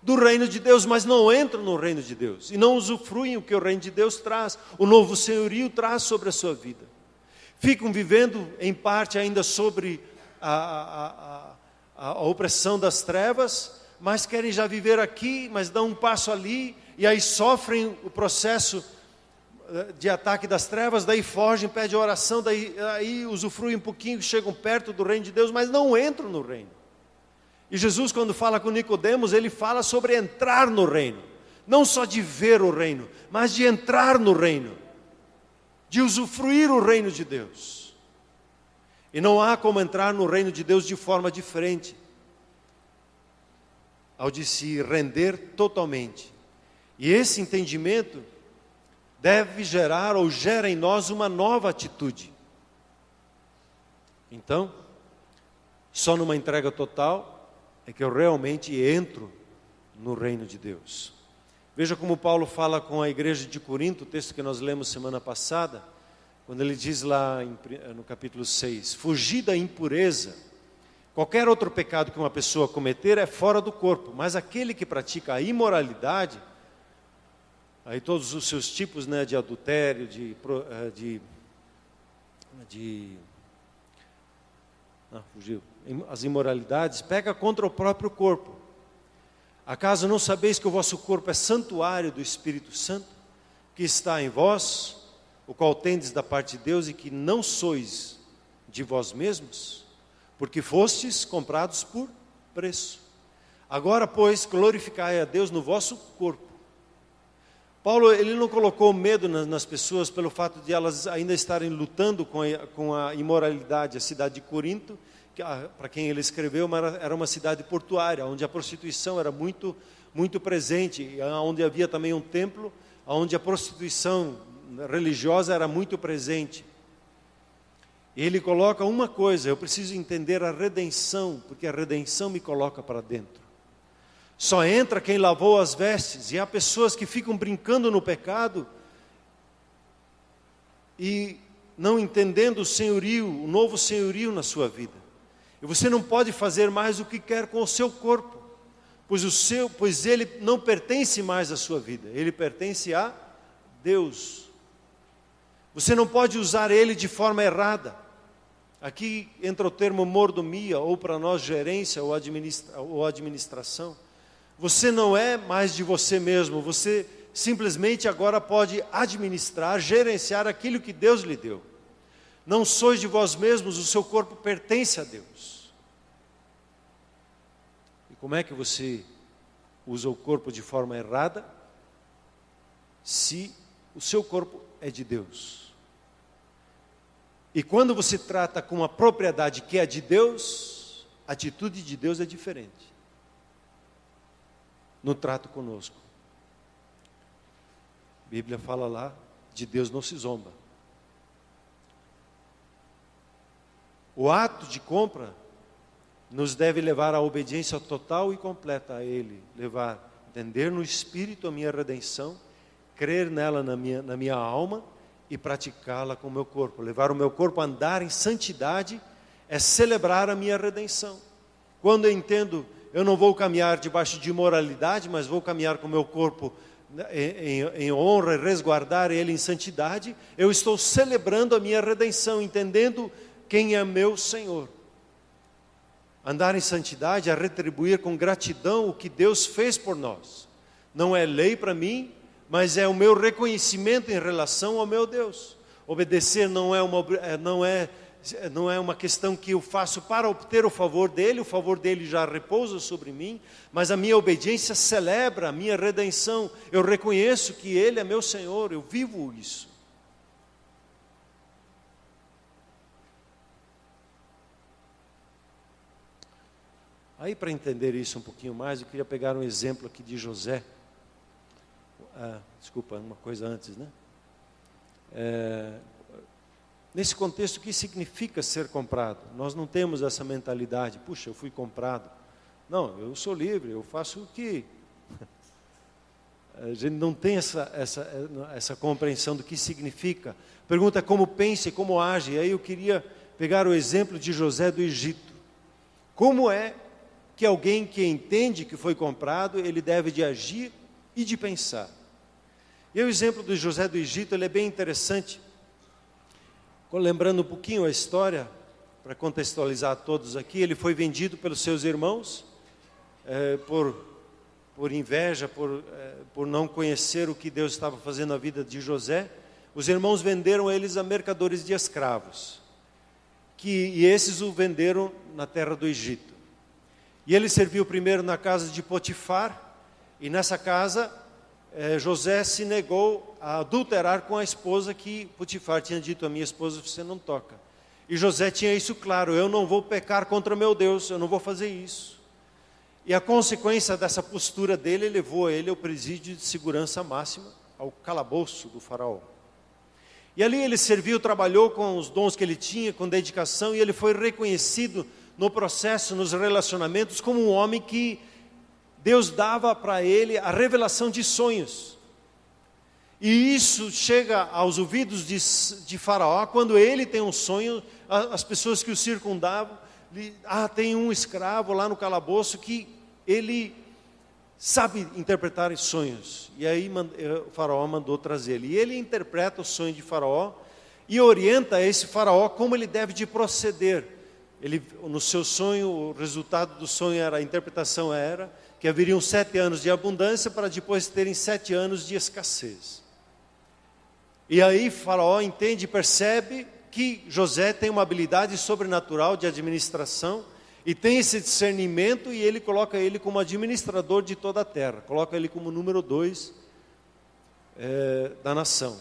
do reino de Deus, mas não entram no reino de Deus, e não usufruem o que o reino de Deus traz, o novo senhorio traz sobre a sua vida. Ficam vivendo em parte ainda sobre a opressão das trevas, mas querem já viver aqui, mas dão um passo ali, e aí sofrem o processo de ataque das trevas, daí fogem, pedem oração, aí usufruem um pouquinho, chegam perto do reino de Deus, mas não entram no reino. E Jesus, quando fala com Nicodemos, ele fala sobre entrar no reino, não só de ver o reino, mas de entrar no reino. de usufruir o reino de Deus. E não há como entrar no reino de Deus de forma diferente, ao de se render totalmente. E esse entendimento deve gerar ou gera em nós uma nova atitude. Então, só numa entrega total é que eu realmente entro no reino de Deus. Veja como Paulo fala com a igreja de Corinto, o texto que nós lemos semana passada, quando ele diz lá no capítulo 6, fugir da impureza. Qualquer outro pecado que uma pessoa cometer é fora do corpo, mas aquele que pratica a imoralidade, aí todos os seus tipos, né, de adultério, as imoralidades, peca contra o próprio corpo. Acaso não sabeis que o vosso corpo é santuário do Espírito Santo, que está em vós, o qual tendes da parte de Deus, e que não sois de vós mesmos, porque fostes comprados por preço. Agora, pois, glorificai a Deus no vosso corpo. Paulo, ele não colocou medo nas pessoas pelo fato de elas ainda estarem lutando com a imoralidade. A cidade de Corinto, para quem ele escreveu, era uma cidade portuária, onde a prostituição era muito, muito presente, onde havia também um templo, onde a prostituição religiosa era muito presente. E ele coloca uma coisa: eu preciso entender a redenção, porque a redenção me coloca para dentro. Só entra quem lavou as vestes, e há pessoas que ficam brincando no pecado e não entendendo o senhorio, o novo senhorio na sua vida. E você não pode fazer mais o que quer com o seu corpo, pois ele não pertence mais à sua vida, ele pertence a Deus. Você não pode usar ele de forma errada. Aqui entra o termo mordomia, ou para nós gerência ou administração. Você não é mais de você mesmo, você simplesmente agora pode administrar, gerenciar aquilo que Deus lhe deu. Não sois de vós mesmos, o seu corpo pertence a Deus. E como é que você usa o corpo de forma errada? Se o seu corpo é de Deus. E quando você trata com a propriedade que é de Deus, a atitude de Deus é diferente no trato conosco. A Bíblia fala lá, de Deus não se zomba. O ato de compra nos deve levar à obediência total e completa a Ele, entender no Espírito a minha redenção, crer nela na minha alma e praticá-la com o meu corpo. Levar o meu corpo a andar em santidade é celebrar a minha redenção. Quando eu entendo, eu não vou caminhar debaixo de imoralidade, mas vou caminhar com o meu corpo em honra e resguardar ele em santidade, eu estou celebrando a minha redenção, entendendo quem é meu Senhor. Andar em santidade é retribuir com gratidão o que Deus fez por nós. Não é lei para mim, mas é o meu reconhecimento em relação ao meu Deus. Obedecer não é uma questão que eu faço para obter o favor dele já repousa sobre mim, mas a minha obediência celebra a minha redenção. Eu reconheço que Ele é meu Senhor, eu vivo isso. Aí, para entender isso um pouquinho mais, eu queria pegar um exemplo aqui de José. Desculpa, uma coisa antes, né? Nesse contexto, o que significa ser comprado? Nós não temos essa mentalidade, puxa, eu fui comprado. Não, eu sou livre, eu faço o que... A gente não tem essa compreensão do que significa. Pergunta como pensa e como age. E aí eu queria pegar o exemplo de José do Egito. Como é que alguém que entende que foi comprado, ele deve de agir e de pensar? E o exemplo do José do Egito, ele é bem interessante. Lembrando um pouquinho a história, para contextualizar a todos aqui, ele foi vendido pelos seus irmãos, por inveja, por não conhecer o que Deus estava fazendo na vida de José. Os irmãos venderam eles a mercadores de escravos, e esses o venderam na terra do Egito. E ele serviu primeiro na casa de Potifar, e nessa casa José se negou a adulterar com a esposa que Potifar tinha dito: a minha esposa você não toca. E José tinha isso claro: eu não vou pecar contra meu Deus, eu não vou fazer isso. E a consequência dessa postura dele levou ele ao presídio de segurança máxima, ao calabouço do faraó. E ali ele serviu, trabalhou com os dons que ele tinha, com dedicação, e ele foi reconhecido no processo, nos relacionamentos, como um homem que Deus dava para ele a revelação de sonhos. E isso chega aos ouvidos de Faraó, quando ele tem um sonho, as pessoas que o circundavam, tem um escravo lá no calabouço que ele sabe interpretar sonhos. E aí o Faraó mandou trazer ele. E ele interpreta o sonho de Faraó e orienta esse Faraó como ele deve de proceder. No seu sonho, o resultado do sonho a interpretação era que haveriam 7 anos de abundância para depois terem 7 anos de escassez. E aí Faraó entende e percebe que José tem uma habilidade sobrenatural de administração e tem esse discernimento, e ele coloca ele como administrador de toda a terra, coloca ele como número 2 da nação.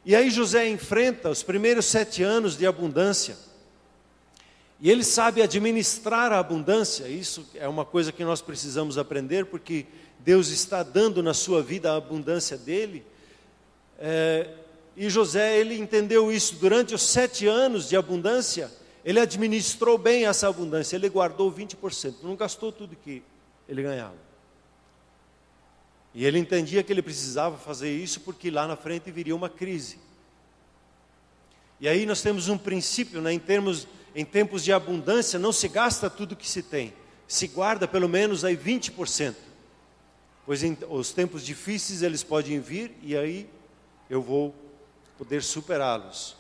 E aí José enfrenta os primeiros 7 anos de abundância, e ele sabe administrar a abundância. Isso é uma coisa que nós precisamos aprender, porque Deus está dando na sua vida a abundância dele. E José, ele entendeu isso. Durante os 7 anos de abundância, ele administrou bem essa abundância. Ele guardou 20%, não gastou tudo que ele ganhava. E ele entendia que ele precisava fazer isso, porque lá na frente viria uma crise. E aí nós temos um princípio, né? Em tempos de abundância, não se gasta tudo que se tem, se guarda pelo menos aí 20%. Pois em os tempos difíceis eles podem vir, e aí eu vou poder superá-los.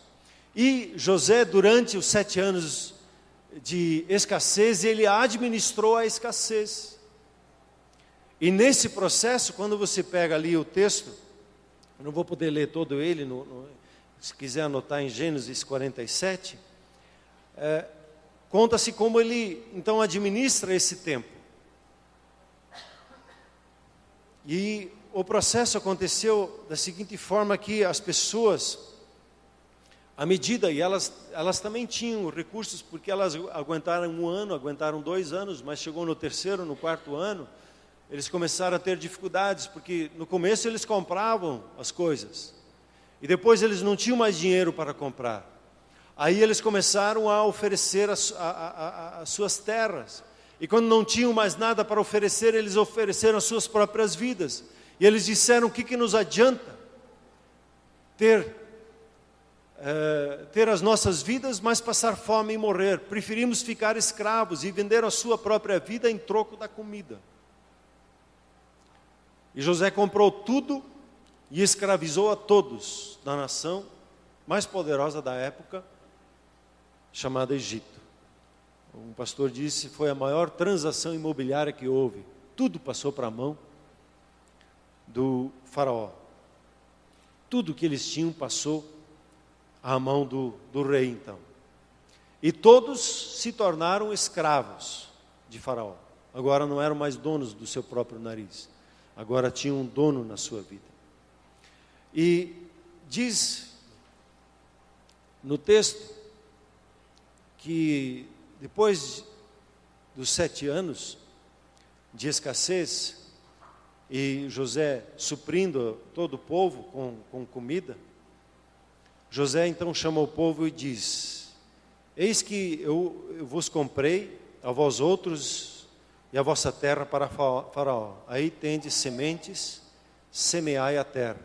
E José, durante os 7 anos de escassez, ele administrou a escassez. E nesse processo, quando você pega ali o texto, eu não vou poder ler todo ele, se quiser anotar em Gênesis 47, conta-se como ele então administra esse tempo. E o processo aconteceu da seguinte forma, que as pessoas, à medida, e elas também tinham recursos, porque elas aguentaram 1 ano, aguentaram 2 anos, mas chegou no 3º, no 4º ano, eles começaram a ter dificuldades, porque no começo eles compravam as coisas, e depois eles não tinham mais dinheiro para comprar. Aí eles começaram a oferecer as suas terras, e quando não tinham mais nada para oferecer, eles ofereceram as suas próprias vidas. E eles disseram: o que nos adianta ter as nossas vidas, mas passar fome e morrer? Preferimos ficar escravos e vender a sua própria vida em troco da comida. E José comprou tudo e escravizou a todos da nação mais poderosa da época, chamada Egito. Um pastor disse: foi a maior transação imobiliária que houve. Tudo passou para a mão do faraó. Tudo que eles tinham passou à mão do rei então. E todos se tornaram escravos de faraó. Agora não eram mais donos do seu próprio nariz. Agora tinham um dono na sua vida. E diz no texto que depois dos 7 anos de escassez, e José suprindo todo o povo com comida, José então chama o povo e diz: eis que eu vos comprei, a vós outros e a vossa terra para Faraó. Aí tendes sementes, semeai a terra.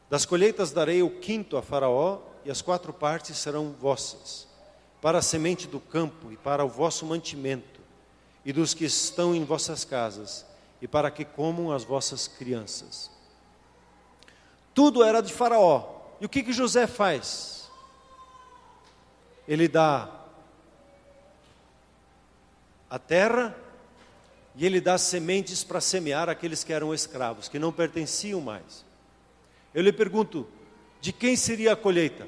Das colheitas darei o 5º a Faraó, e as 4 partes serão vossas, para a semente do campo e para o vosso mantimento, e dos que estão em vossas casas, e para que comam as vossas crianças. Tudo era de Faraó. E o que José faz? Ele dá a terra e ele dá sementes para semear aqueles que eram escravos, que não pertenciam mais. Eu lhe pergunto: de quem seria a colheita?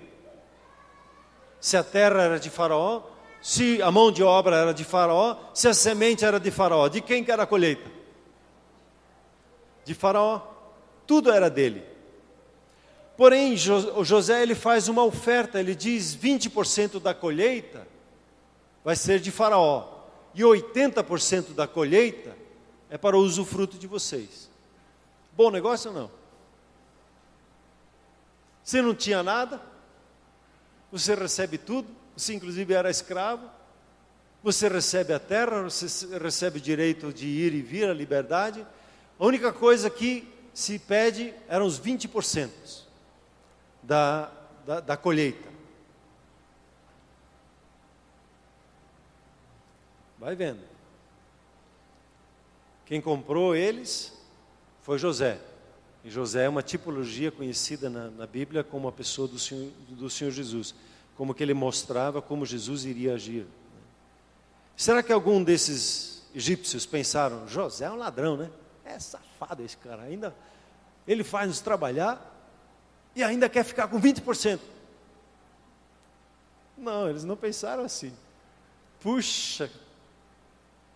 Se a terra era de Faraó, se a mão de obra era de Faraó, se a semente era de Faraó, de quem que era a colheita? de Faraó. Tudo era dele. Porém, José ele faz uma oferta, ele diz 20% da colheita vai ser de Faraó. E 80% da colheita é para o usufruto de vocês. Bom negócio ou não? Você não tinha nada, você recebe tudo, você inclusive era escravo, você recebe a terra, você recebe o direito de ir e vir, a liberdade. A única coisa que se pede eram os 20% da colheita. Vai vendo. Quem comprou eles foi José. E José é uma tipologia conhecida na Bíblia como a pessoa do Senhor Jesus. Como que ele mostrava como Jesus iria agir. Será que algum desses egípcios pensaram, José é um ladrão, né? É safado esse cara, ainda ele faz nos trabalhar e ainda quer ficar com 20%. Não, eles não pensaram assim. Puxa,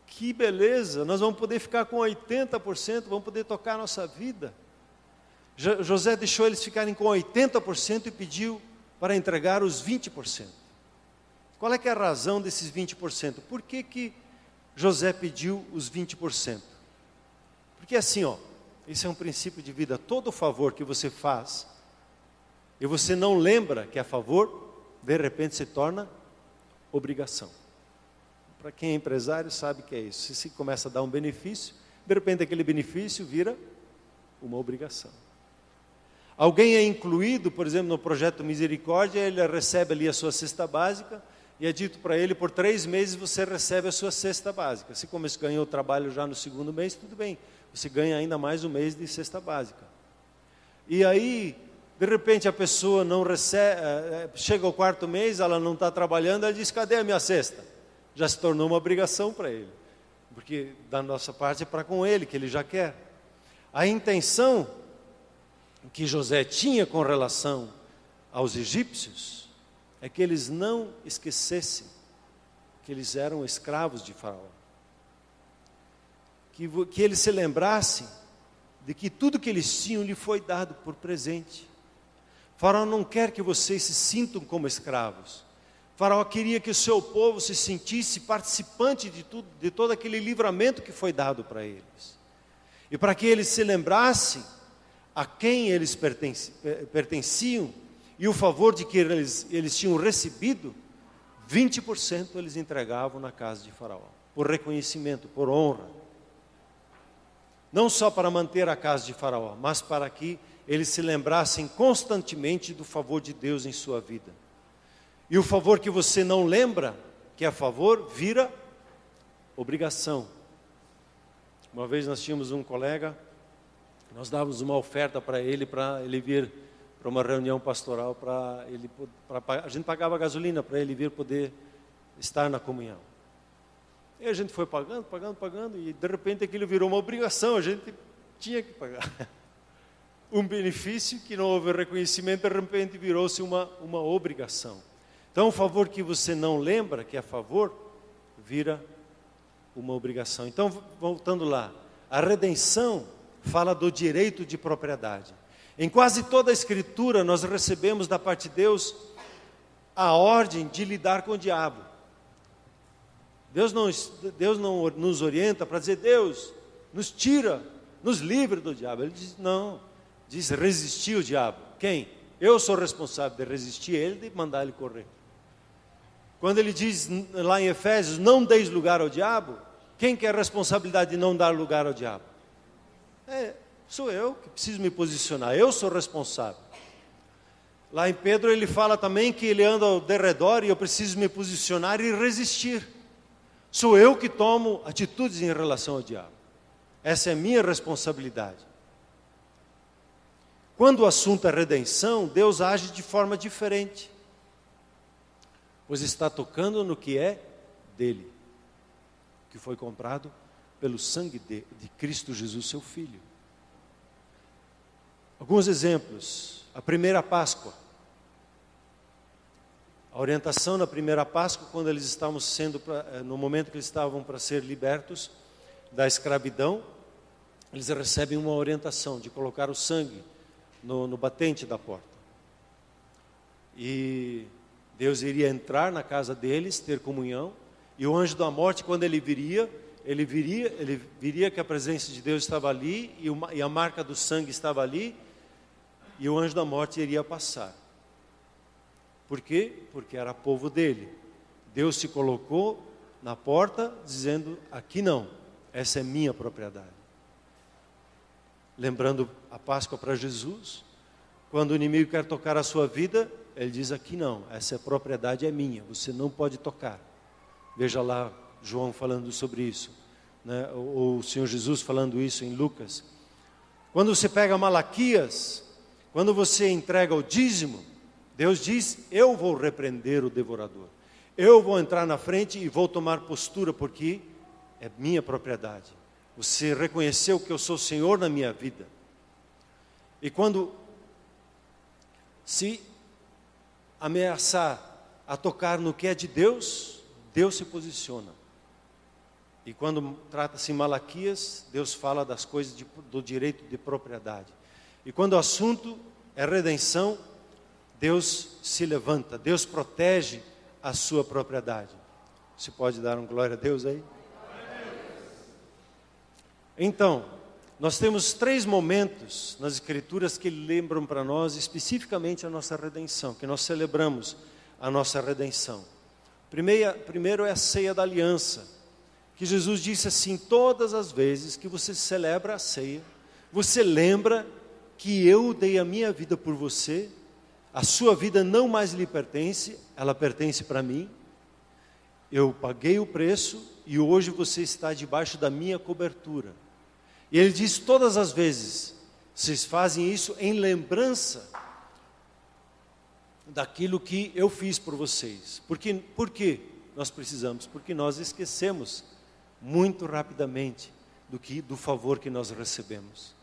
que beleza, nós vamos poder ficar com 80%, vamos poder tocar a nossa vida. José deixou eles ficarem com 80% e pediu para entregar os 20%. Qual é que é a razão desses 20%? Por que José pediu os 20%? Porque assim, esse é um princípio de vida. Todo favor que você faz, e você não lembra que é favor, de repente se torna obrigação. Para quem é empresário sabe que é isso. Se você começa a dar um benefício, de repente aquele benefício vira uma obrigação. Alguém é incluído, por exemplo, no projeto Misericórdia, ele recebe ali a sua cesta básica, e é dito para ele, por 3 meses você recebe a sua cesta básica. Se como você ganhou o trabalho já no 2º mês, tudo bem. Você ganha ainda mais um mês de cesta básica. E aí, de repente a pessoa não recebe, chega ao 4º mês, ela não está trabalhando, ela diz, cadê a minha cesta? Já se tornou uma obrigação para ele. Porque da nossa parte é para com ele, que ele já quer. A intenção que José tinha com relação aos egípcios é que eles não esquecessem que eles eram escravos de Faraó. Que eles se lembrassem de que tudo que eles tinham lhe foi dado por presente. Faraó não quer que vocês se sintam como escravos. Faraó queria que o seu povo se sentisse participante de todo aquele livramento que foi dado para eles. E para que eles se lembrassem a quem eles pertenciam, e o favor de que eles tinham recebido, 20% eles entregavam na casa de Faraó, por reconhecimento, por honra. Não só para manter a casa de Faraó, mas para que eles se lembrassem constantemente do favor de Deus em sua vida. E o favor que você não lembra, que é favor, vira obrigação. Uma vez nós tínhamos um colega, nós dávamos uma oferta para ele vir para uma reunião pastoral, a gente pagava gasolina para ele vir poder estar na comunhão. E a gente foi pagando, e de repente aquilo virou uma obrigação, a gente tinha que pagar. Um benefício que não houve reconhecimento, de repente virou-se uma obrigação. Então o favor que você não lembra, que é favor, vira uma obrigação. Então, voltando lá, a redenção fala do direito de propriedade. Em quase toda a Escritura, nós recebemos da parte de Deus a ordem de lidar com o diabo. Deus não nos orienta para dizer, Deus, nos tira, nos livre do diabo. Ele diz, não, diz resistir o diabo. Quem? Eu sou responsável de resistir ele e de mandar ele correr. Quando ele diz lá em Efésios, não deis lugar ao diabo, quem que é a responsabilidade de não dar lugar ao diabo? Sou eu que preciso me posicionar, eu sou responsável. Lá em Pedro ele fala também que ele anda ao derredor e eu preciso me posicionar e resistir. Sou eu que tomo atitudes em relação ao diabo. Essa é a minha responsabilidade. Quando o assunto é redenção, Deus age de forma diferente. Pois está tocando no que é dele, que foi comprado pelo sangue de Cristo Jesus, seu Filho. Alguns exemplos. A primeira Páscoa. A orientação na primeira Páscoa, quando eles estavam no momento que eles estavam para ser libertos da escravidão, eles recebem uma orientação de colocar o sangue no batente da porta. E Deus iria entrar na casa deles, ter comunhão, e o anjo da morte, quando ele viria que a presença de Deus estava ali, e a marca do sangue estava ali, e o anjo da morte iria passar. Por quê? Porque era povo dele. Deus se colocou na porta, dizendo, aqui não, essa é minha propriedade. Lembrando a Páscoa para Jesus, quando o inimigo quer tocar a sua vida, ele diz, aqui não, essa propriedade é minha, você não pode tocar. Veja lá João falando sobre isso, né? Ou o Senhor Jesus falando isso em Lucas. Quando você pega Malaquias, quando você entrega o dízimo, Deus diz, eu vou repreender o devorador. Eu vou entrar na frente e vou tomar postura, porque é minha propriedade. Você reconheceu que eu sou Senhor na minha vida. E quando se ameaçar a tocar no que é de Deus, Deus se posiciona. E quando trata-se em Malaquias, Deus fala das coisas do direito de propriedade. E quando o assunto é redenção, Deus se levanta, Deus protege a sua propriedade. Você pode dar um glória a Deus aí? Então, nós temos 3 momentos nas Escrituras que lembram para nós especificamente a nossa redenção, que nós celebramos a nossa redenção. Primeiro é a ceia da aliança, que Jesus disse assim, todas as vezes que você celebra a ceia, você lembra que eu dei a minha vida por você, a sua vida não mais lhe pertence, ela pertence para mim, eu paguei o preço e hoje você está debaixo da minha cobertura. E ele diz todas as vezes, vocês fazem isso em lembrança daquilo que eu fiz por vocês. Por que nós precisamos? Porque nós esquecemos muito rapidamente do favor que nós recebemos.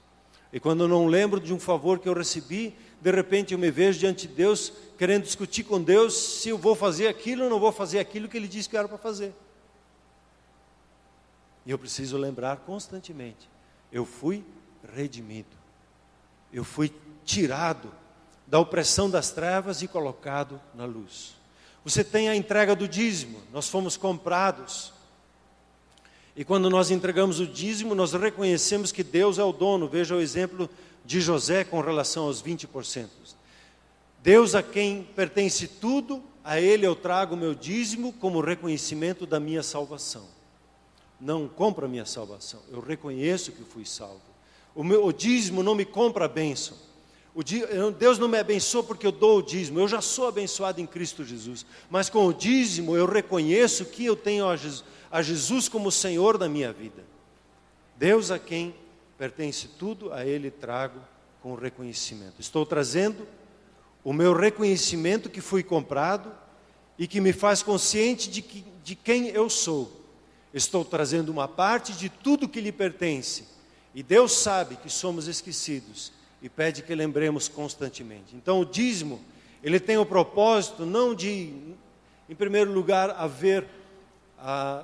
E quando eu não lembro de um favor que eu recebi, de repente eu me vejo diante de Deus, querendo discutir com Deus se eu vou fazer aquilo ou não vou fazer aquilo que Ele disse que era para fazer. E eu preciso lembrar constantemente, eu fui redimido, eu fui tirado da opressão das trevas e colocado na luz. Você tem a entrega do dízimo, nós fomos comprados. E quando nós entregamos o dízimo, nós reconhecemos que Deus é o dono. Veja o exemplo de José com relação aos 20%. Deus a quem pertence tudo, a Ele eu trago o meu dízimo como reconhecimento da minha salvação. Não compra a minha salvação, eu reconheço que fui salvo. O dízimo não me compra a bênção. Deus não me abençoa porque eu dou o dízimo, eu já sou abençoado em Cristo Jesus. Mas com o dízimo eu reconheço que eu tenho a Jesus como Senhor da minha vida. Deus a quem pertence tudo, a Ele trago com reconhecimento. Estou trazendo o meu reconhecimento que fui comprado e que me faz consciente de quem eu sou. Estou trazendo uma parte de tudo que lhe pertence. E Deus sabe que somos esquecidos e pede que lembremos constantemente. Então o dízimo, ele tem o propósito não de, em primeiro lugar, haver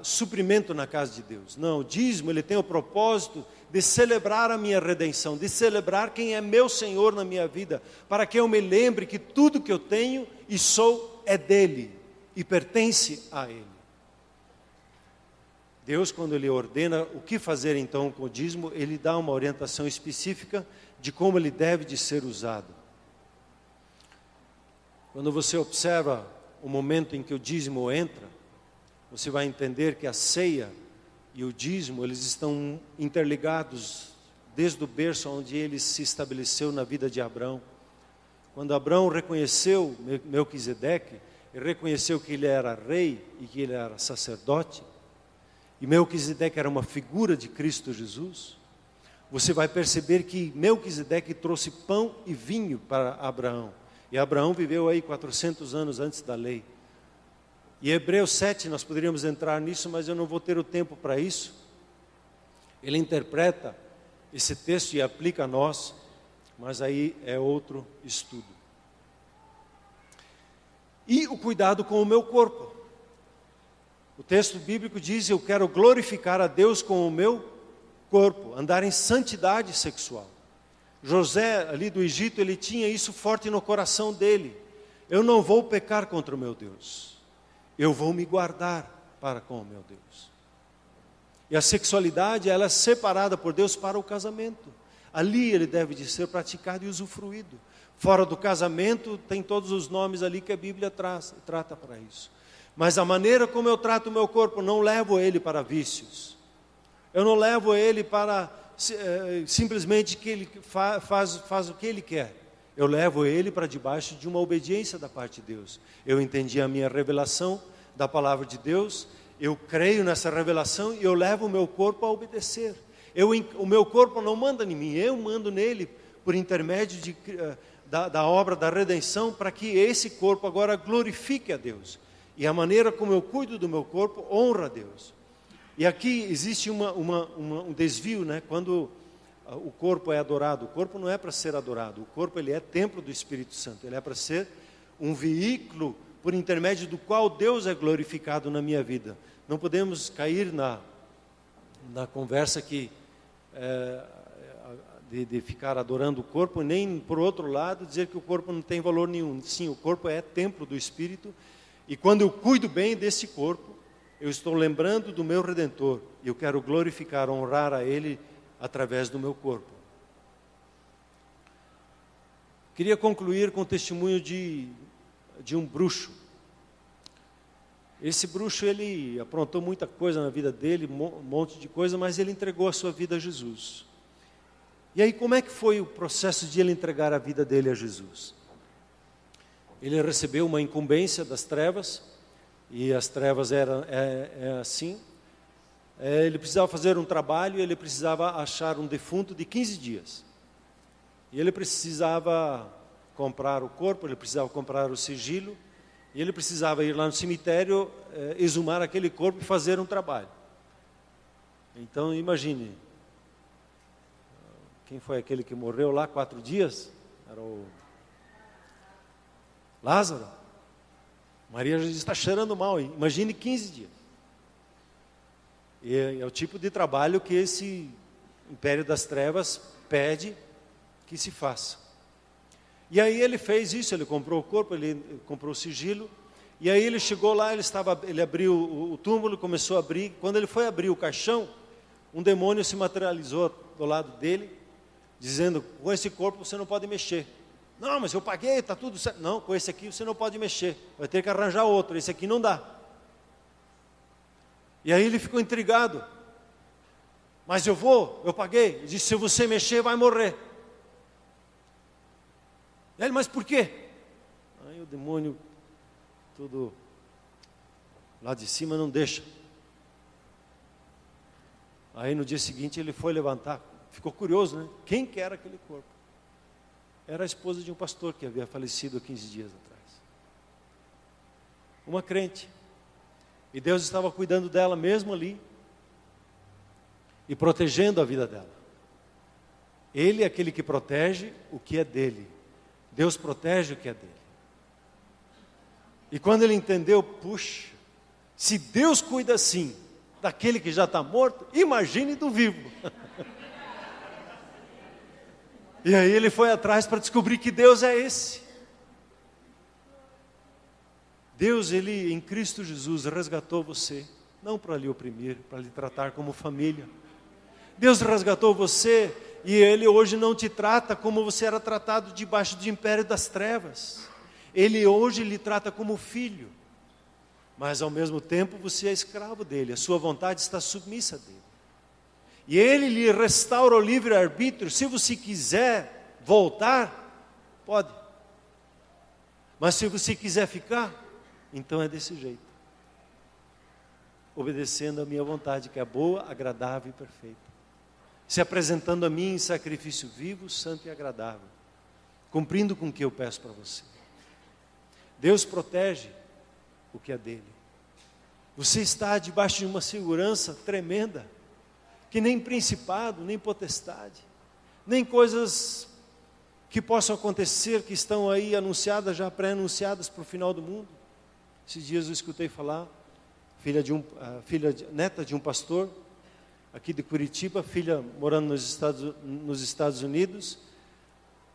suprimento na casa de Deus. Não, o dízimo, ele tem o propósito de celebrar a minha redenção, de celebrar quem é meu Senhor na minha vida, para que eu me lembre que tudo que eu tenho e sou é dele e pertence a Ele. Deus, quando Ele ordena o que fazer então com o dízimo, Ele dá uma orientação específica de como ele deve de ser usado. Quando você observa o momento em que o dízimo entra, você vai entender que a ceia e o dízimo, eles estão interligados desde o berço onde ele se estabeleceu na vida de Abraão. Quando Abraão reconheceu Melquisedeque, ele reconheceu que ele era rei e que ele era sacerdote, e Melquisedeque era uma figura de Cristo Jesus. Você vai perceber que Melquisedeque trouxe pão e vinho para Abraão. E Abraão viveu aí 400 anos antes da lei. E Hebreus 7, nós poderíamos entrar nisso, mas eu não vou ter o tempo para isso. Ele interpreta esse texto e aplica a nós, mas aí é outro estudo. E o cuidado com o meu corpo. O texto bíblico diz, eu quero glorificar a Deus com o meu corpo, andar em santidade sexual. José, ali do Egito, ele tinha isso forte no coração dele. Eu não vou pecar contra o meu Deus. Eu vou me guardar para com o meu Deus. E a sexualidade, ela é separada por Deus para o casamento. Ali ele deve de ser praticado e usufruído. Fora do casamento, tem todos os nomes ali que a Bíblia trata para isso. Mas a maneira como eu trato o meu corpo, não levo ele para vícios. Eu não levo ele para simplesmente que ele faz o que ele quer. Eu levo ele para debaixo de uma obediência da parte de Deus. Eu entendi a minha revelação da palavra de Deus, eu creio nessa revelação e eu levo o meu corpo a obedecer. O meu corpo não manda em mim, eu mando nele por intermédio da obra da redenção, para que esse corpo agora glorifique a Deus. E a maneira como eu cuido do meu corpo honra a Deus. E aqui existe um desvio, né? Quando o corpo é adorado, o corpo não é para ser adorado, o corpo ele é templo do Espírito Santo, ele é para ser um veículo por intermédio do qual Deus é glorificado na minha vida. Não podemos cair na conversa de ficar adorando o corpo, nem por outro lado dizer que o corpo não tem valor nenhum. Sim, o corpo é templo do Espírito, e quando eu cuido bem desse corpo, eu estou lembrando do meu Redentor, e eu quero glorificar, honrar a Ele através do meu corpo. Queria concluir com o testemunho de um bruxo. Esse bruxo, ele aprontou muita coisa na vida dele, um monte de coisa, mas ele entregou a sua vida a Jesus. E aí, como é que foi o processo de ele entregar a vida dele a Jesus? Ele recebeu uma incumbência das trevas, e as trevas eram assim. Ele precisava fazer um trabalho, ele precisava achar um defunto de 15 dias. E ele precisava comprar o corpo, ele precisava comprar o sigilo, e ele precisava ir lá no cemitério, exumar aquele corpo e fazer um trabalho. Então, imagine, quem foi aquele que morreu lá 4 dias? Era o Lázaro. Maria já está cheirando mal, hein? Imagine 15 dias. E é o tipo de trabalho que esse império das trevas pede que se faça. E aí ele fez isso, ele comprou o corpo, ele comprou o sigilo, e aí ele chegou lá, ele abriu o túmulo, começou a abrir. Quando ele foi abrir o caixão, um demônio se materializou do lado dele, dizendo: com esse corpo você não pode mexer. Não, mas eu paguei, está tudo certo. Não, com esse aqui você não pode mexer, vai ter que arranjar outro, esse aqui não dá. E aí ele ficou intrigado. Mas eu paguei. Ele disse: se você mexer, vai morrer. Ele: mas por quê? Aí o demônio, tudo lá de cima, não deixa. Aí no dia seguinte ele foi levantar, ficou curioso, né? Quem que era aquele corpo? Era a esposa de um pastor que havia falecido há 15 dias atrás. Uma crente. E Deus estava cuidando dela mesmo ali, e protegendo a vida dela. Ele é aquele que protege o que é dele. Deus protege o que é dele. E quando ele entendeu, puxa, se Deus cuida assim daquele que já está morto, imagine do vivo. E aí ele foi atrás para descobrir que Deus é esse. Deus, Ele em Cristo Jesus resgatou você, não para lhe oprimir, para lhe tratar como família. Deus resgatou você e Ele hoje não te trata como você era tratado debaixo do império das trevas. Ele hoje lhe trata como filho, mas ao mesmo tempo você é escravo dele, a sua vontade está submissa a dele. E Ele lhe restaura o livre-arbítrio. Se você quiser voltar, pode. Mas se você quiser ficar, então é desse jeito. Obedecendo a minha vontade, que é boa, agradável e perfeita. Se apresentando a mim em sacrifício vivo, santo e agradável. Cumprindo com o que eu peço para você. Deus protege o que é dele. Você está debaixo de uma segurança tremenda, que nem principado, nem potestade, nem coisas que possam acontecer, que estão aí anunciadas, já pré-anunciadas para o final do mundo. Esses dias eu escutei falar, neta de um pastor, aqui de Curitiba, filha morando nos Estados Unidos,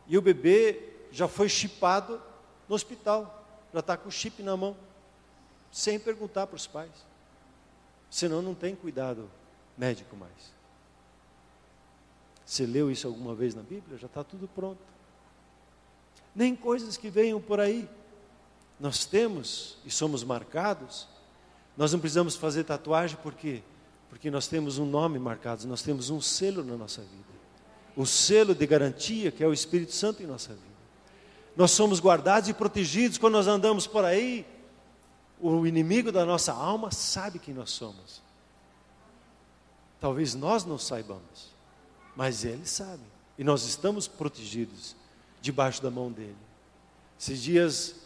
e o bebê já foi chipado no hospital, já está com o chip na mão, sem perguntar para os pais, senão não tem cuidado médico mais. Você leu isso alguma vez na Bíblia? Já está tudo pronto. Nem coisas que venham por aí. Nós temos e somos marcados. Nós não precisamos fazer tatuagem porque nós temos um nome marcado, nós temos um selo na nossa vida. O selo de garantia que é o Espírito Santo em nossa vida. Nós somos guardados e protegidos quando nós andamos por aí. O inimigo da nossa alma sabe quem nós somos. Talvez nós não saibamos, mas ele sabe. E nós estamos protegidos debaixo da mão dele. Esses dias,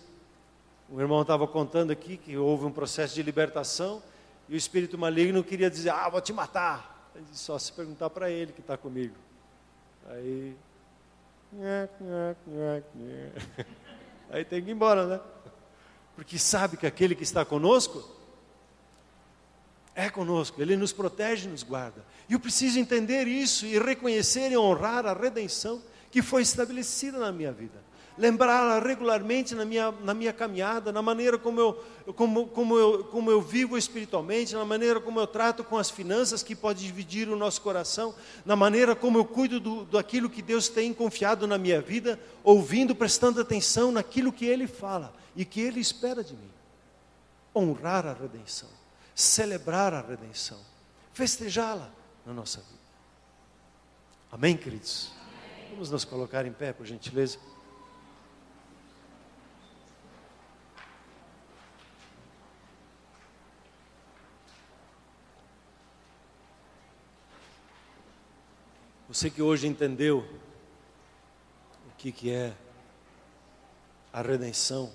o irmão estava contando aqui que houve um processo de libertação e o espírito maligno queria dizer, vou te matar. Ele disse, só se perguntar para ele que está comigo. Aí tem que ir embora, né? Porque sabe que aquele que está conosco é conosco, ele nos protege e nos guarda. E eu preciso entender isso e reconhecer e honrar a redenção que foi estabelecida na minha vida. Lembrá-la regularmente na minha caminhada, na maneira como eu vivo espiritualmente, na maneira como eu trato com as finanças que pode dividir o nosso coração, na maneira como eu cuido daquilo que Deus tem confiado na minha vida, ouvindo, prestando atenção naquilo que Ele fala e que Ele espera de mim. Honrar a redenção, celebrar a redenção, festejá-la na nossa vida. Amém, queridos? Amém. Vamos nos colocar em pé, por gentileza. Você que hoje entendeu o que é a redenção,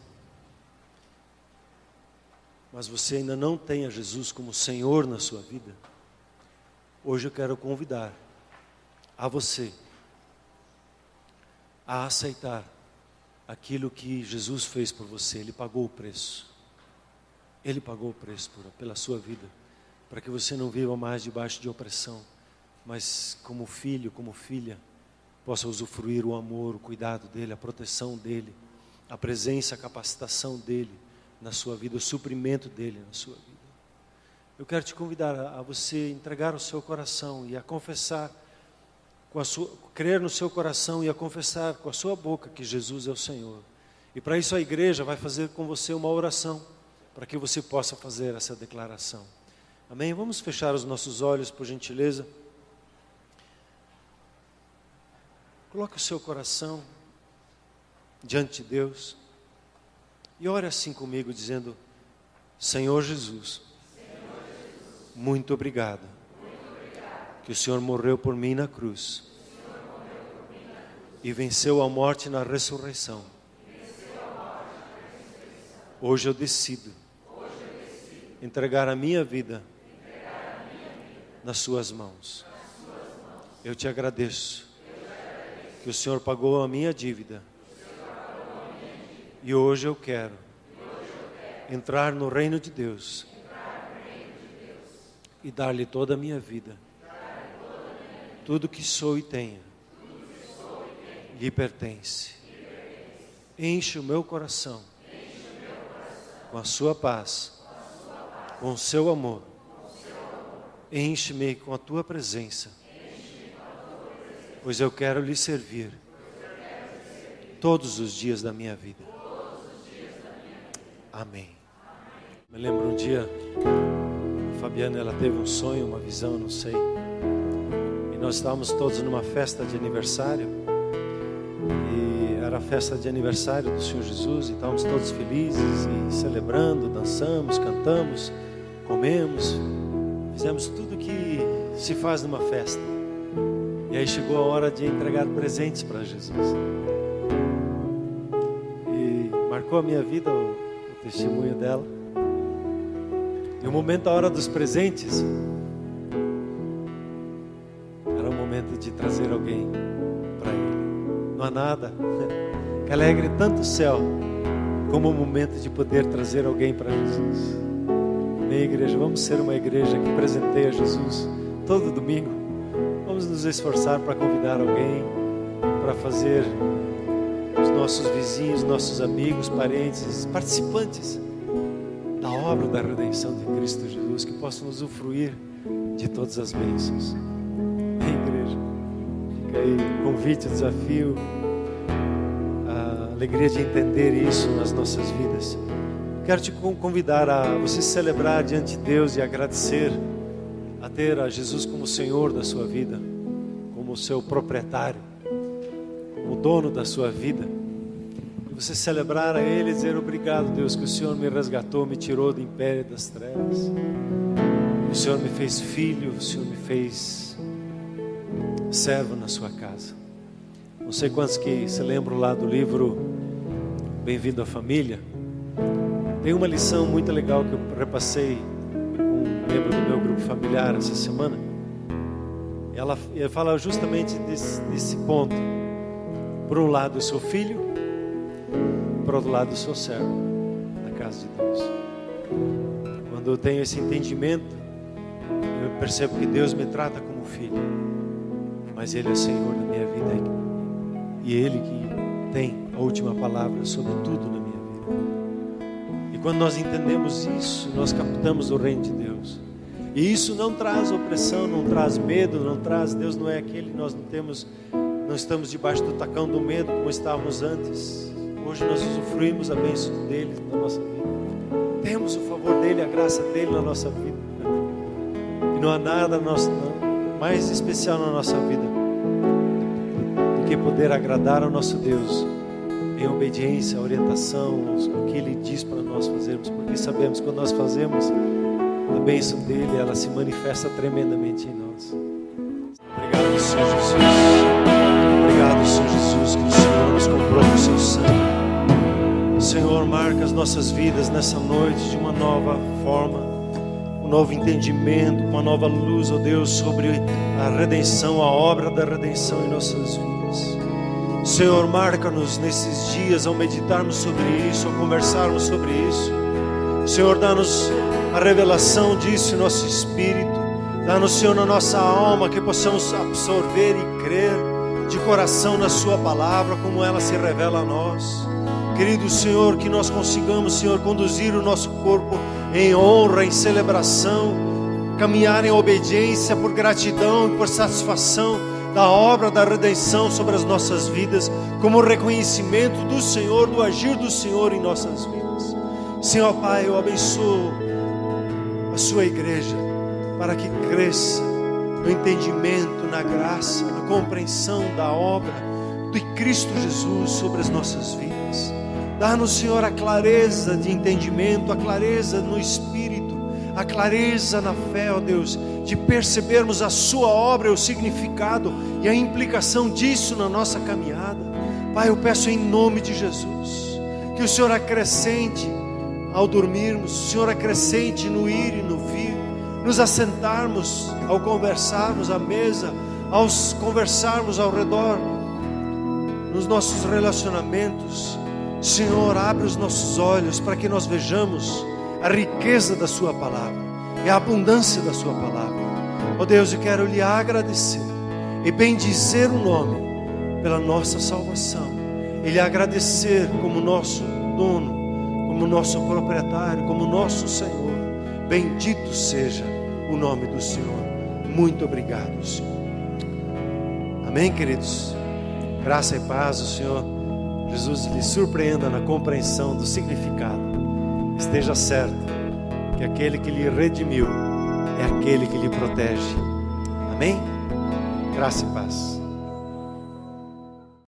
mas você ainda não tem a Jesus como Senhor na sua vida, hoje eu quero convidar a você a aceitar aquilo que Jesus fez por você. Ele pagou o preço. Ele pagou o preço pela sua vida, para que você não viva mais debaixo de opressão, mas como filho, como filha, possa usufruir o amor, o cuidado dEle, a proteção dEle, a presença, a capacitação dEle na sua vida, o suprimento dEle na sua vida. Eu quero te convidar a você entregar o seu coração e a confessar, crer no seu coração e a confessar com a sua boca que Jesus é o Senhor. E para isso a igreja vai fazer com você uma oração, para que você possa fazer essa declaração. Amém? Vamos fechar os nossos olhos, por gentileza. Coloque o seu coração diante de Deus e ore assim comigo, dizendo: Senhor Jesus, muito obrigado que o Senhor morreu por mim na cruz e venceu a morte na ressurreição. Hoje eu decido entregar a minha vida nas suas mãos. Eu te agradeço que o Senhor pagou a minha dívida. E hoje eu quero entrar no reino de Deus e dar-lhe toda a minha vida. Tudo que sou e tenho lhe pertence. Enche o meu coração com a sua paz, com o seu amor. Enche-me com a tua presença, pois eu quero lhe servir todos os dias da minha vida. Amém. Me lembro um dia, a Fabiana, ela teve um sonho, uma visão, não sei. E nós estávamos todos numa festa de aniversário. E era a festa de aniversário do Senhor Jesus. E estávamos todos felizes e celebrando, dançamos, cantamos, comemos. Fizemos tudo que se faz numa festa. E aí chegou a hora de entregar presentes para Jesus. E marcou a minha vida o testemunho dela. E o momento, a hora dos presentes, era o momento de trazer alguém para Ele. Não há nada que alegre tanto o céu como o momento de poder trazer alguém para Jesus. Amém, igreja? Vamos ser uma igreja que presenteia Jesus todo domingo. Vamos nos esforçar para convidar alguém, para fazer os nossos vizinhos, nossos amigos, parentes, participantes da obra da redenção de Cristo Jesus, que possam usufruir de todas as bênçãos. Igreja, fica aí o convite, o desafio, a alegria de entender isso nas nossas vidas. Quero te convidar a você celebrar diante de Deus e agradecer a ter a Jesus como Senhor da sua vida, como seu proprietário, como dono da sua vida. E você celebrar a Ele e dizer: obrigado, Deus, que o Senhor me resgatou, me tirou do império das trevas. O Senhor me fez filho, o Senhor me fez servo na sua casa. Não sei quantos que se lembram lá do livro Bem-vindo à Família. Tem uma lição muito legal que eu repassei com um membro do meu grupo familiar essa semana. Ela fala justamente desse ponto. Por um lado eu sou filho, por outro lado eu sou servo na casa de Deus. Quando eu tenho esse entendimento, eu percebo que Deus me trata como filho, mas Ele é Senhor da minha vida, e Ele que tem a última palavra sobre tudo na minha vida. E quando nós entendemos isso, nós captamos o reino de Deus. E isso não traz opressão, não traz medo, não traz, Deus não é aquele, nós não estamos debaixo do tacão do medo como estávamos antes. Hoje nós usufruímos a bênção dele na nossa vida. Temos o favor dele, a graça dele na nossa vida. E não há nada mais especial na nossa vida do que poder agradar ao nosso Deus em obediência, orientação, o que Ele diz para nós fazermos. Porque sabemos que quando nós fazemos, a bênção dele, ela se manifesta tremendamente em nós. Obrigado, Senhor Jesus. Obrigado, Senhor Jesus, que o Senhor nos comprou com o seu sangue. O Senhor marca as nossas vidas nessa noite de uma nova forma, um novo entendimento, uma nova luz, ó Deus, sobre a redenção, a obra da redenção em nossas vidas. Senhor, marca-nos nesses dias ao meditarmos sobre isso, ao conversarmos sobre isso. Senhor, dá-nos a revelação disso em nosso espírito. Dá-nos, Senhor, na nossa alma, que possamos absorver e crer de coração na Sua palavra, como ela se revela a nós. Querido Senhor, que nós consigamos, Senhor, conduzir o nosso corpo em honra, em celebração, caminhar em obediência por gratidão e por satisfação da obra da redenção sobre as nossas vidas, como reconhecimento do Senhor, do agir do Senhor em nossas vidas. Senhor Pai, eu abençoo a Sua igreja para que cresça no entendimento, na graça, na compreensão da obra de Cristo Jesus sobre as nossas vidas. Dá-nos, Senhor, a clareza de entendimento, a clareza no Espírito, a clareza na fé, ó Deus, de percebermos a Sua obra, o significado e a implicação disso na nossa caminhada. Pai, eu peço em nome de Jesus, que o Senhor acrescente ao dormirmos, o Senhor acrescente no ir e no vir, nos assentarmos, ao conversarmos à mesa, ao conversarmos ao redor, nos nossos relacionamentos. Senhor, abre os nossos olhos para que nós vejamos a riqueza da Sua palavra e a abundância da Sua palavra. Ó Deus, eu quero lhe agradecer e bendizer o nome pela nossa salvação, e lhe agradecer como nosso dono, como nosso proprietário, como nosso Senhor. Bendito seja o nome do Senhor. Muito obrigado, Senhor. Amém, queridos? Graça e paz, o Senhor Jesus lhe surpreenda na compreensão do significado. Esteja certo que aquele que lhe redimiu é aquele que lhe protege. Amém? Graça e paz.